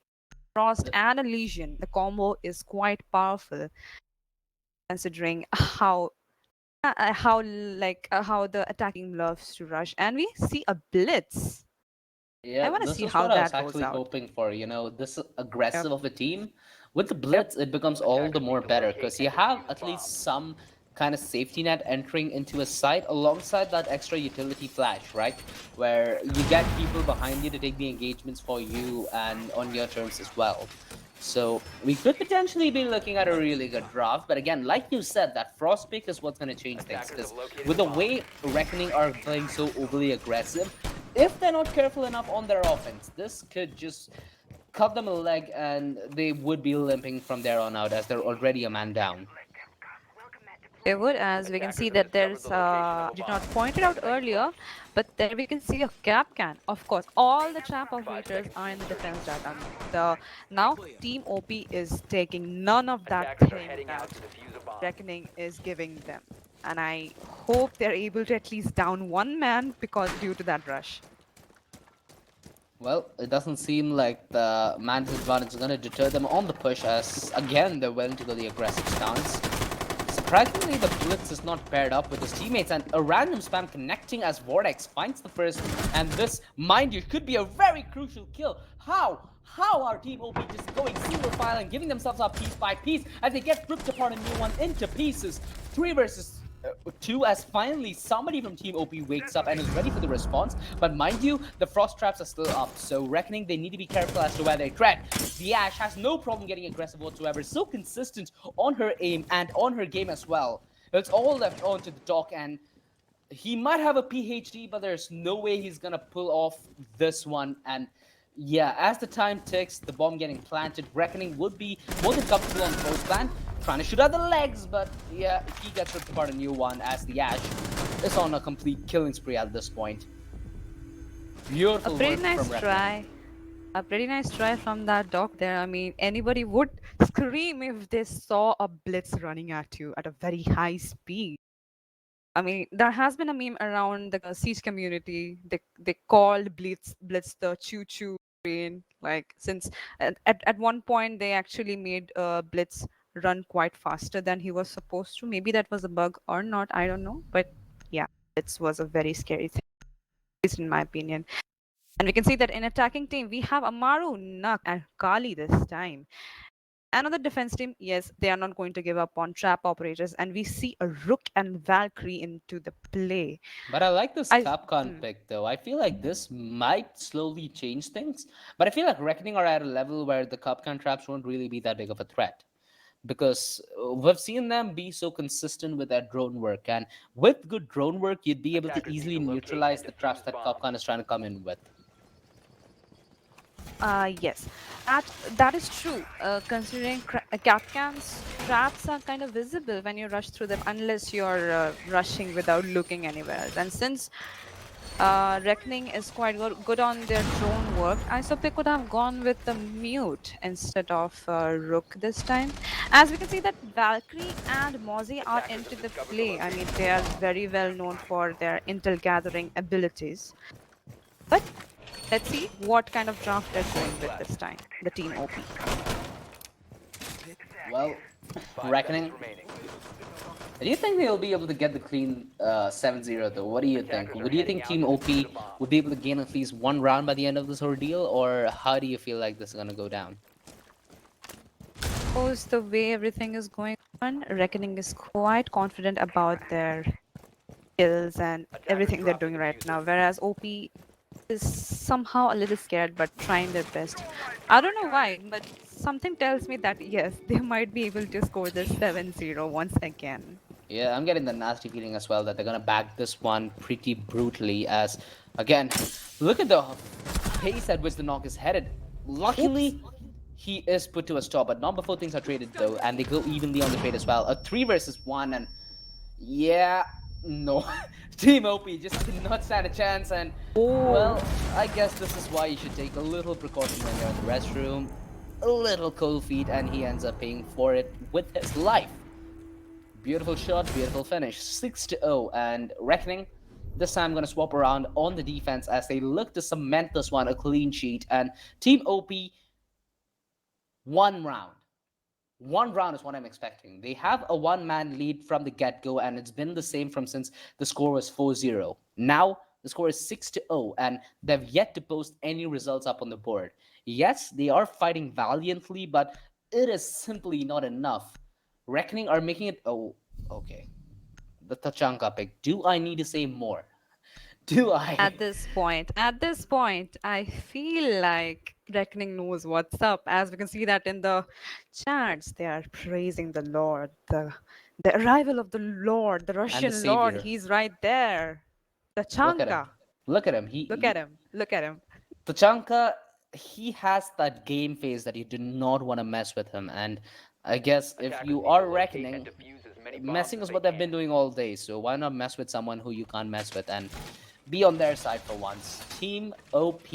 Frost and a Legion. The combo is quite powerful, considering how the attacking loves to rush, and we see a blitz. I Yeah, want to this see is how what I was that rolls actually out. hoping for. You know, this Yep. aggressive of a team. With the Blitz, it becomes all the Attackers more need to better locate because and you have defuse at the least bomb. some kind of safety net entering into a site alongside that extra utility flash, right? Where you get people behind you to take the engagements for you and on your terms as well. So we could potentially be looking at a really good draft, but again, like you said, that frost pick is what's going to change things. Attackers Because have located with a the bomb. way Reckoning are playing so overly aggressive, if they're not careful enough on their offense, this could just cut them a leg, and they would be limping from there on out as they're already a man down. They would, as we can Attackers see have that discovered there's the location of a did bomb. not point it 10 out seconds earlier, left. but there we can see a cap can. Of course, all the trap 5 operators seconds to are in the insertion. defense data. The now Team OP is taking none of that Attackers are thing heading out that to defuse a bomb. Reckoning is giving them, and I hope they're able to at least down one man because due to that rush. Well, it doesn't seem like the man's advantage is going to deter them on the push, as again they're willing to go the aggressive stance. Surprisingly, the Blitz is not paired up with his teammates, and a random spam connecting as Vortex finds the first, and this, mind you, could be a very crucial kill. How are Team OP just going single file and giving themselves up piece by piece as they get ripped apart and new one into pieces? 3 versus 2, as finally somebody from Team OP wakes up and is ready for the response. But mind you, the frost traps are still up, so reckoning they need to be careful as to where they tread. The Ash has no problem getting aggressive whatsoever, so consistent on her aim and on her game as well. It's all left onto the dock, and he might have a PhD, but there's no way he's gonna pull off this one. And yeah, as the time ticks, the bomb getting planted, reckoning would be more than comfortable on close plan, trying to shoot out the legs, but yeah, he gets ripped apart a new one as the Ash is on a complete killing spree at this point. Beautiful A pretty work nice from Reckoning. try. A pretty nice try from that dog there. I mean, anybody would scream if they saw a blitz running at you at a very high speed. I mean, there has been a meme around the Siege community. They called Blitz the choo choo train. Like since at one point they actually made Blitz run quite faster than he was supposed to. Maybe that was a bug or not. I don't know. But yeah, Blitz was a very scary thing, at least in my opinion. And we can see that in attacking team we have Amaru, Nuk, and Kali this time. Another defense team, yes, they are not going to give up on trap operators, and we see a Rook and Valkyrie into the play. But I like this I Capcom pick though. I feel like this might slowly change things. But I feel like Reckoning are at a level where the Capcom traps won't really be that big of a threat. Because we've seen them be so consistent with their drone work. And with good drone work, you'd be able to Attackers need easily to locate neutralize and the traps defuse the that bomb. Capcom is trying to come in with. Yes, that is true. Considering Capcan's traps are kind of visible when you rush through them, unless you're rushing without looking anywhere else. And since Reckoning is quite good on their drone work, I suppose they could have gone with the mute instead of Rook this time. As we can see that Valkyrie and Mozzie are into the play. I mean, they are very well known for their intel gathering abilities. But let's see what kind of draft they're going with this time, the team OP. Well, 5 Reckoning, seconds remaining. do you think they'll be able to get the clean 7-0 though? What do you think? Would you think Team OP would be able to gain at least one round by the end of this ordeal? Or how do you feel like this is going to go down? Suppose the way everything is going on, Reckoning is quite confident about their skills and everything they're doing right now, whereas OP is somehow a little scared but trying their best. I don't know why, but something tells me that yes, they might be able to score this 7-0 once again. Yeah, I'm getting the nasty feeling as well that they're gonna back this one pretty brutally. As again, look at the pace at which the knock is headed. Luckily, he is put to a stop, but not before things are traded though, and they go evenly on the trade as well. A 3 versus 1, and yeah, no, Team OP just did not stand a chance. And well, I guess this is why you should take a little precaution when you're in the restroom. A little cold feet, and he ends up paying for it with his life. Beautiful shot, beautiful finish. 6-0, and Reckoning this time going to swap around on the defense as they look to cement this one a clean sheet. And Team OP, one round. One round is what I'm expecting. They have a one-man lead from the get-go, and it's been the same from since the score was 4-0. Now the score is 6-0, and they've yet to post any results up on the board. Yes, they are fighting valiantly, but it is simply not enough. Reckoning are making it. Oh, okay. The Tachanka pick. Do I need to say more? Do I? At this point, I feel like Reckoning knows what's up. As we can see that in the chats, they are praising the Lord, the arrival of the Lord, the And the Russian Lord. savior. He's right there. The Look at him. Chanka. Look at him. Look at him. Look at him. Tachanka, he has that game phase that you do not want to mess with him. And I guess if Attackers you need to are locate reckoning, and defuse as many bombs messing as is they what they've can. been doing all day. So why not mess with someone who you can't mess with and be on their side for once? Team OP,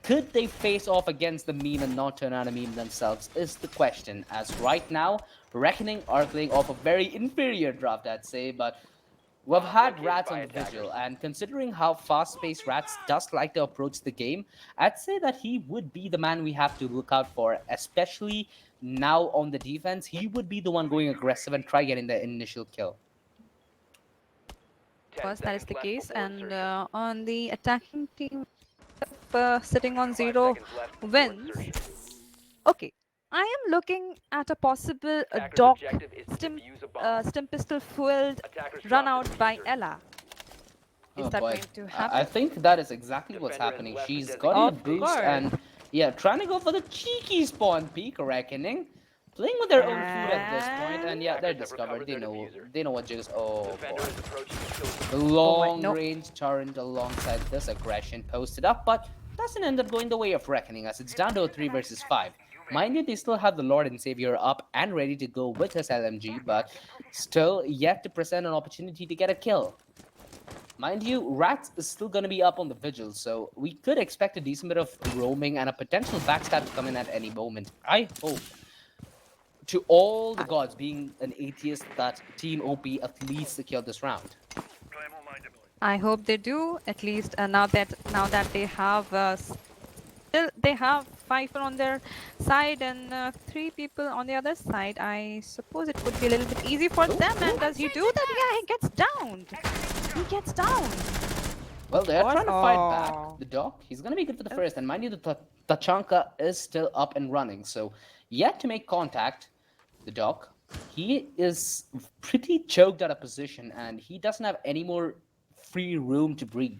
could they face off against the meme and not turn out a meme themselves is the question. As right now, Reckoning are playing off a very inferior draft, I'd say, but We've Bomb had located Rats by on the vigil, attackers. and considering how fast-paced Rats does like to approach the game, I'd say that he would be the man we have to look out for, especially now on the defense. He would be the one going aggressive and try getting the initial kill. 10 course, that is seconds the left case. before And insertion. on the attacking team, sitting on 5 zero seconds left before wins. insertion. Okay, I am looking at a possible Attacker's dock objective is to stim, defuse a bomb. stim pistol fueled Attackers run drop the out by diffuser. Ella. Is Oh that boy, going to I happen? think that is exactly what's Defender has happening. left the She's designated gotten a Of boost course. and yeah, trying to go for the cheeky spawn peek, reckoning. Playing with their own food at this point, and yeah, they're Attackers have discovered. recovered They their know, diffuser. they know what jigs. Oh Defender boy, is approaching the kill the zone. long no. range turret alongside this aggression posted up, but doesn't end up going the way of reckoning as it's down to a 3 versus 5. Mind you, they still have the Lord and Savior up and ready to go with his LMG, but still yet to present an opportunity to get a kill. Mind you, Rats is still going to be up on the vigil, so we could expect a decent bit of roaming and a potential backstab to come in at any moment. I hope, to all the gods, being an atheist, that Team OP at least secure this round. I hope they do. At least now that they have still they have 5 on their side and 3 people on the other side. I suppose it would be a little bit easy for them. And does he do that? Yeah, he gets downed. He gets downed. Well, they're course. trying to fight back. Oh. The Doc, he's going to be good for the first, and mind you, the Tachanka is still up and running, so yet to make contact. The Doc, he is pretty choked out of position, and he doesn't have any more free room to breathe.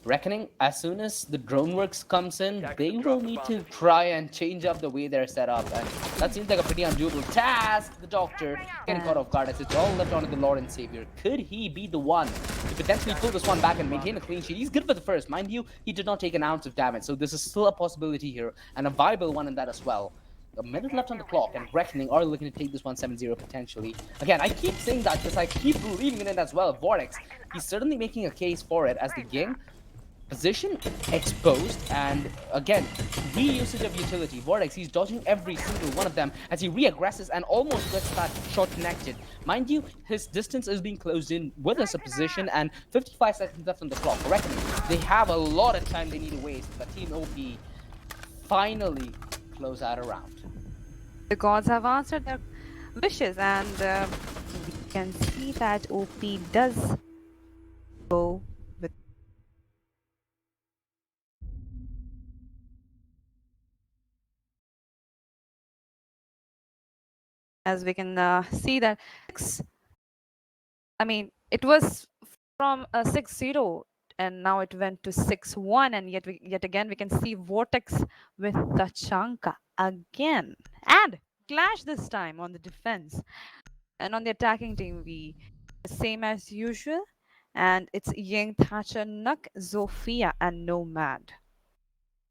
Reckoning, as soon as the drone works comes in, they will need to try and change up the way they're set up, and that seems like a pretty undoable task. The Doctor getting caught off guard as it's all left onto the Lord and Savior. Could he be the one to potentially pull this one back and maintain a clean sheet? He's good for the first. Mind you, he did not take an ounce of damage, so this is still a possibility here, and a viable one in that as well. A minute left on the clock, and Reckoning are looking to take this one 7-0 potentially. Again, I keep saying that because I keep believing in it as well. Vortex, he's certainly making a case for it as the game position exposed, and again, reusage of utility. Vortex, he's dodging every single one of them as he re-aggresses and almost gets that shot connected. Mind you, his distance is being closed in with a position and 55 seconds left on the clock. Reckoning, they have a lot of time they need to waste, but Team OP finally close out a round. The gods have answered their wishes, and we can see that OP does go with. As we can see that it was from 6-0 and now it went to 6-1, and yet again we can see Vortex with Tachanka again, and Clash this time on the defense. And on the attacking team, we same as usual, and it's Ying, Thatcher, Nuk, Zofia, and Nomad.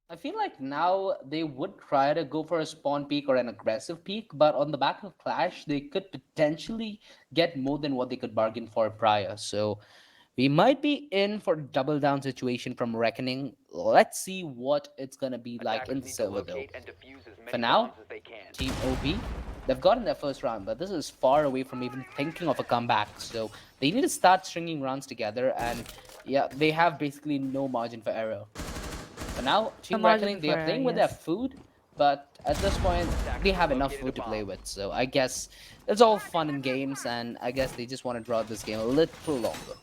I feel like now they would try to go for a spawn peak or an aggressive peak, but on the back of Clash, they could potentially get more than what they could bargain for prior. So we might be in for a double down situation from Reckoning. Let's see what it's gonna be like in the server though. For now, Team OP, they've gotten their first round, but this is far away from even thinking of a comeback. So they need to start stringing rounds together, and yeah, they have basically no margin for error. For now, Team Reckoning, they are playing with their food, but at this point, they have enough food to play with. So I guess it's all fun and games, and I guess they just want to draw this game a little longer.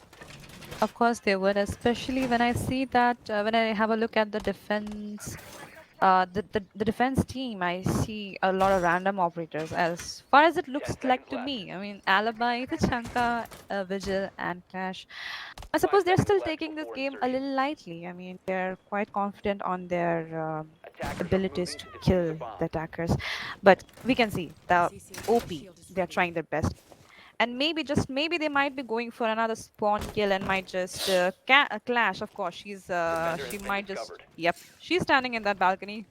Of course they would, especially when I see that when I have a look at the defense, the defense team, I see a lot of random operators. As far as it looks like to me, I mean, Alibi, Tachanka, Vigil, and Clash. I suppose they're still taking this game a little lightly. I mean, they're quite confident on their abilities to kill the attackers, but we can see the OP. They're trying their best. And maybe, just maybe, they might be going for another spawn kill and might just Clash. Of course, she might just. Yep, she's standing in that balcony,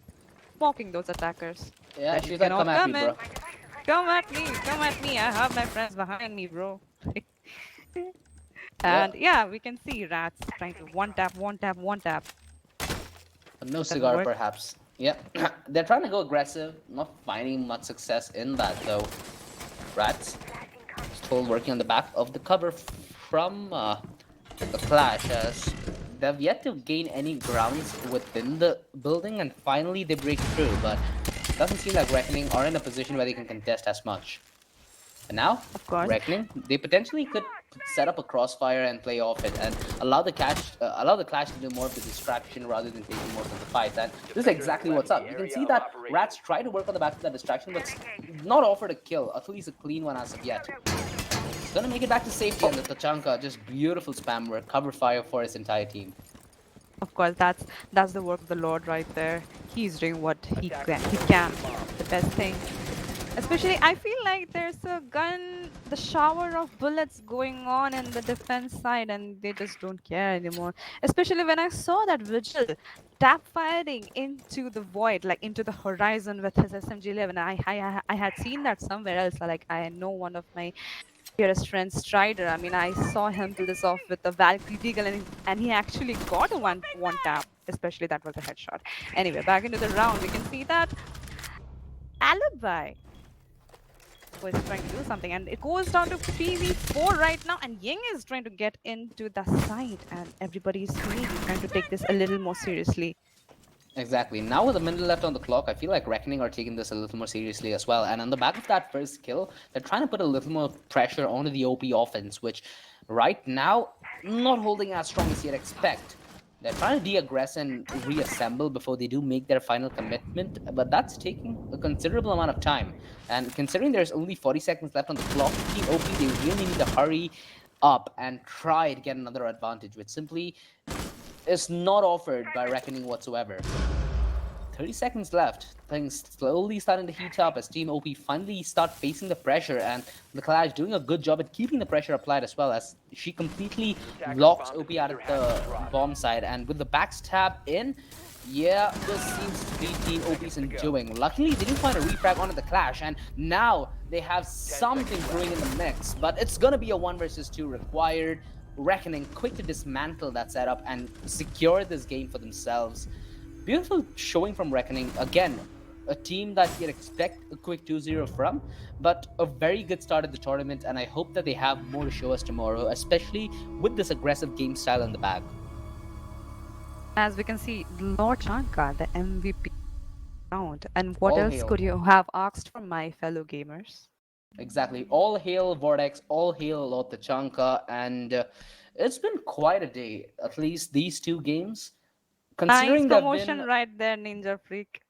mocking those attackers. Yeah, she's like, come at me, bro. Come at me. I have my friends behind me, bro. And yeah, we can see Rats trying to one tap. No cigar, perhaps. Yeah, they're trying to go aggressive, not finding much success in that though. Rats still working on the back of the cover from the clash, as they've yet to gain any grounds within the building, and finally they break through. But doesn't seem like Reckoning are in a position where they can contest as much. And now, Of course. Reckoning, they potentially could set up a crossfire and play off it, and allow the clash to do more of the distraction rather than taking most of the fight. And this is exactly what's up. You can see that Rats try to work on the back of that distraction, but not offered a kill, at least a clean one as of yet. He's gonna make it back to safety, and the Tachanka, just beautiful spam work, cover fire for his entire team. Of course, that's the work of the Lord right there. He's doing what he can. The best thing. Especially, I feel like there's a the shower of bullets going on in the defense side, and they just don't care anymore. Especially when I saw that Vigil tap firing into the void, like into the horizon with his SMG-11. I had seen that somewhere else. Like, I know one of my dearest friend Strider. I mean, I saw him pull this off with the Valkyrie Deagle, and he actually got a one tap. Especially that was a headshot. Anyway, back into the round, we can see that Alibi was trying to do something, and it goes down to PV4 right now, and Ying is trying to get into the side, and everybody's really trying to take this a little more seriously. Exactly. Now with a minute left on the clock, I feel like Reckoning are taking this a little more seriously as well. And on the back of that first kill, they're trying to put a little more pressure onto the OP offense, which right now, not holding as strong as you'd expect. They're trying to de-aggress and reassemble before they do make their final commitment, but that's taking a considerable amount of time. And considering there's only 40 seconds left on the clock, Team OP, they really need to hurry up and try to get another advantage, which simply is not offered by Reckoning whatsoever. 30 seconds left. Things slowly starting to heat up as Team OP finally start facing the pressure, and the Clash doing a good job at keeping the pressure applied as well, as she completely locks OP out of the bomb side, and with the backstab in, yeah, this seems to be Team OP's undoing. Luckily, they do find a refrag onto the Clash, and now they have something brewing in the mix, but it's gonna be a 1 versus 2 required. Reckoning quick to dismantle that setup and secure this game for themselves. Beautiful showing from Reckoning. Again, a team that you'd expect a quick 2-0 from, but a very good start at the tournament, and I hope that they have more to show us tomorrow, especially with this aggressive game style in the bag. As we can see, Lord Shankar, the MVP round. And what All else hail. could you have asked from my fellow gamers? Exactly. All hail Vortex, all hail Lord Tachanka, and it's been quite a day, at least these two games. Nice Considering they've promotion been right there, Ninja Freak.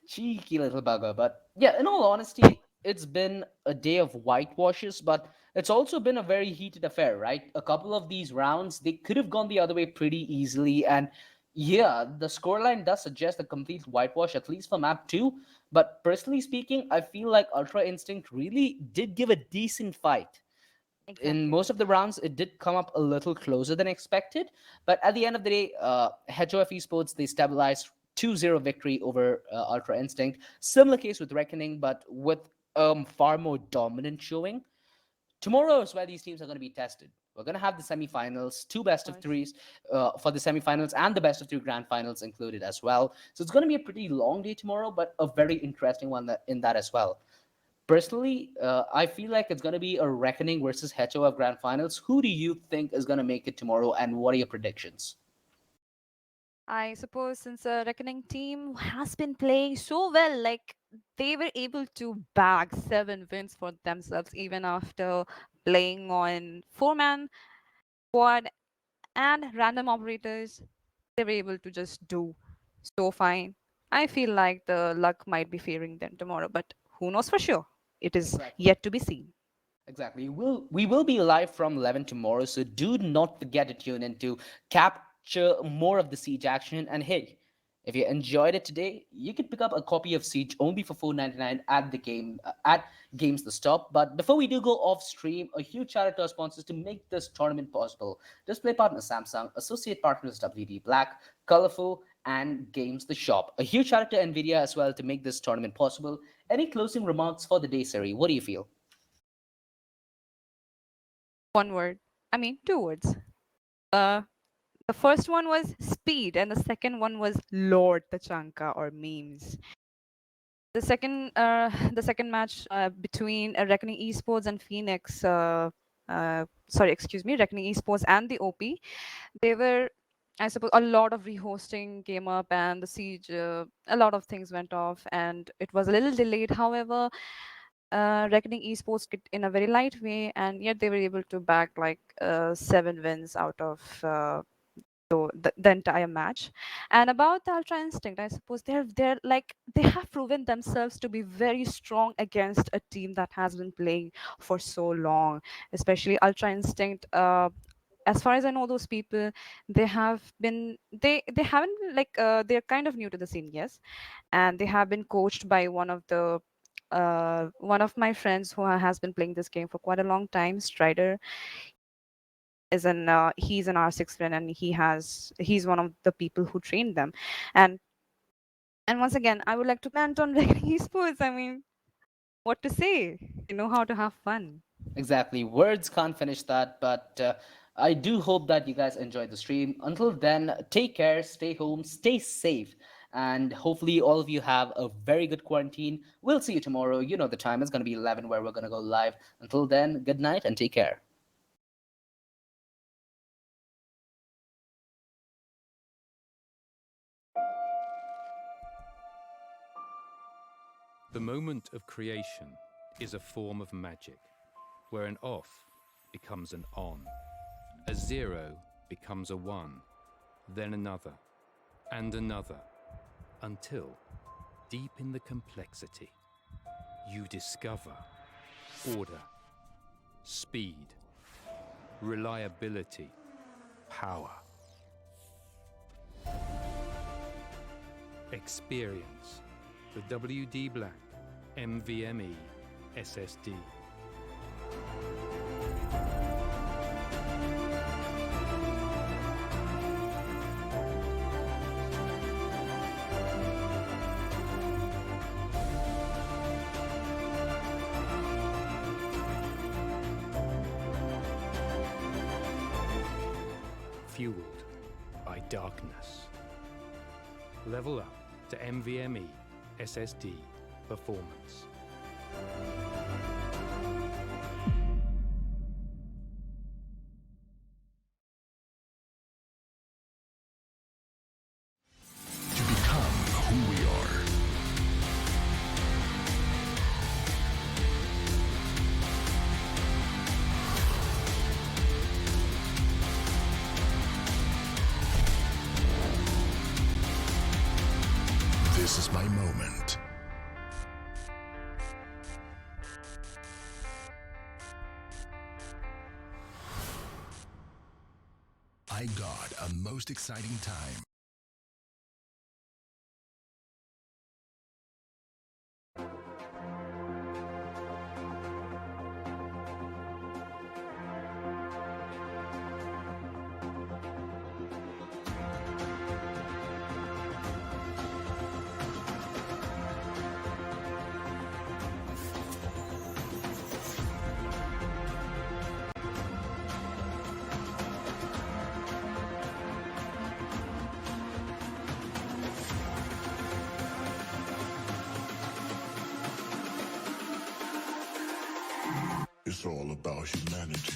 cheeky little bugger. But yeah, in all honesty, it's been a day of whitewashes, but it's also been a very heated affair, right? A couple of these rounds, they could have gone the other way pretty easily. And yeah, the scoreline does suggest a complete whitewash, at least for map 2. But personally speaking, I feel like Ultra Instinct really did give a decent fight. In most of the rounds, it did come up a little closer than expected. But at the end of the day, HOF Esports, they stabilized 2-0 victory over Ultra Instinct. Similar case with Reckoning, but with far more dominant showing. Tomorrow is where these teams are going to be tested. We're going to have the semifinals, two best of threes for the semifinals, and the best of 3 grand finals included as well. So it's going to be a pretty long day tomorrow, but a very interesting one in that as well. Personally, I feel like it's going to be a Reckoning versus HOF Grand Finals. Who do you think is going to make it tomorrow, and what are your predictions? I suppose since the Reckoning team has been playing so well, like they were able to bag 7 wins for themselves even after playing on 4-man squad and random operators. They were able to just do so fine. I feel like the luck might be favoring them tomorrow, but who knows for sure? It is Exactly. yet to be seen. Exactly. We will be live from 11 tomorrow, so do not forget to tune in to capture more of the Siege action. And hey, if you enjoyed it today, you can pick up a copy of Siege only for $4.99 at the game at Games the Stop. But before we do go off stream, a huge shout out to our sponsors to make this tournament possible. Display partner Samsung, associate partners WD Black, Colorful, and Games the Shop. A huge shout out to NVIDIA as well to make this tournament possible. Any closing remarks for the day, Siri? What do you feel? One word. I mean, 2 words. Uh, the first one was speed, and the second one was Lord Tachanka or memes. The second match between Reckoning Esports and Phoenix. sorry, excuse me, Reckoning Esports and the OP. They were, I suppose, a lot of rehosting came up, and the siege, a lot of things went off, and it was a little delayed. However, Reckoning Esports did in a very light way, and yet they were able to back like 7 wins out of the entire match. And about the Ultra Instinct, I suppose they're like they have proven themselves to be very strong against a team that has been playing for so long, especially Ultra Instinct. As far as I know, those people, they haven't been like they're kind of new to the scene, yes, and they have been coached by one of my friends who has been playing this game for quite a long time, Strider. He's an R6 fan, and he's one of the people who trained them. and and once again, I would like to comment on Reckoning Esports. I mean, what to say? They know how to have fun. Exactly. Words can't finish that, but I do hope that you guys enjoyed the stream. Until then, take care, stay home, stay safe, and hopefully all of you have a very good quarantine. We'll see you tomorrow. You know the time is going to be 11 where we're going to go live. Until then, good night and take care. The moment of creation is a form of magic, where an off becomes an on, a 0 becomes a 1, then another, and another, until, deep in the complexity, you discover order, speed, reliability, power. Experience the WD Black NVMe SSD. Fueled by darkness. Level up to NVMe SSD performance. To become who we are. This is my moment. I got a most exciting time. It's all about humanity.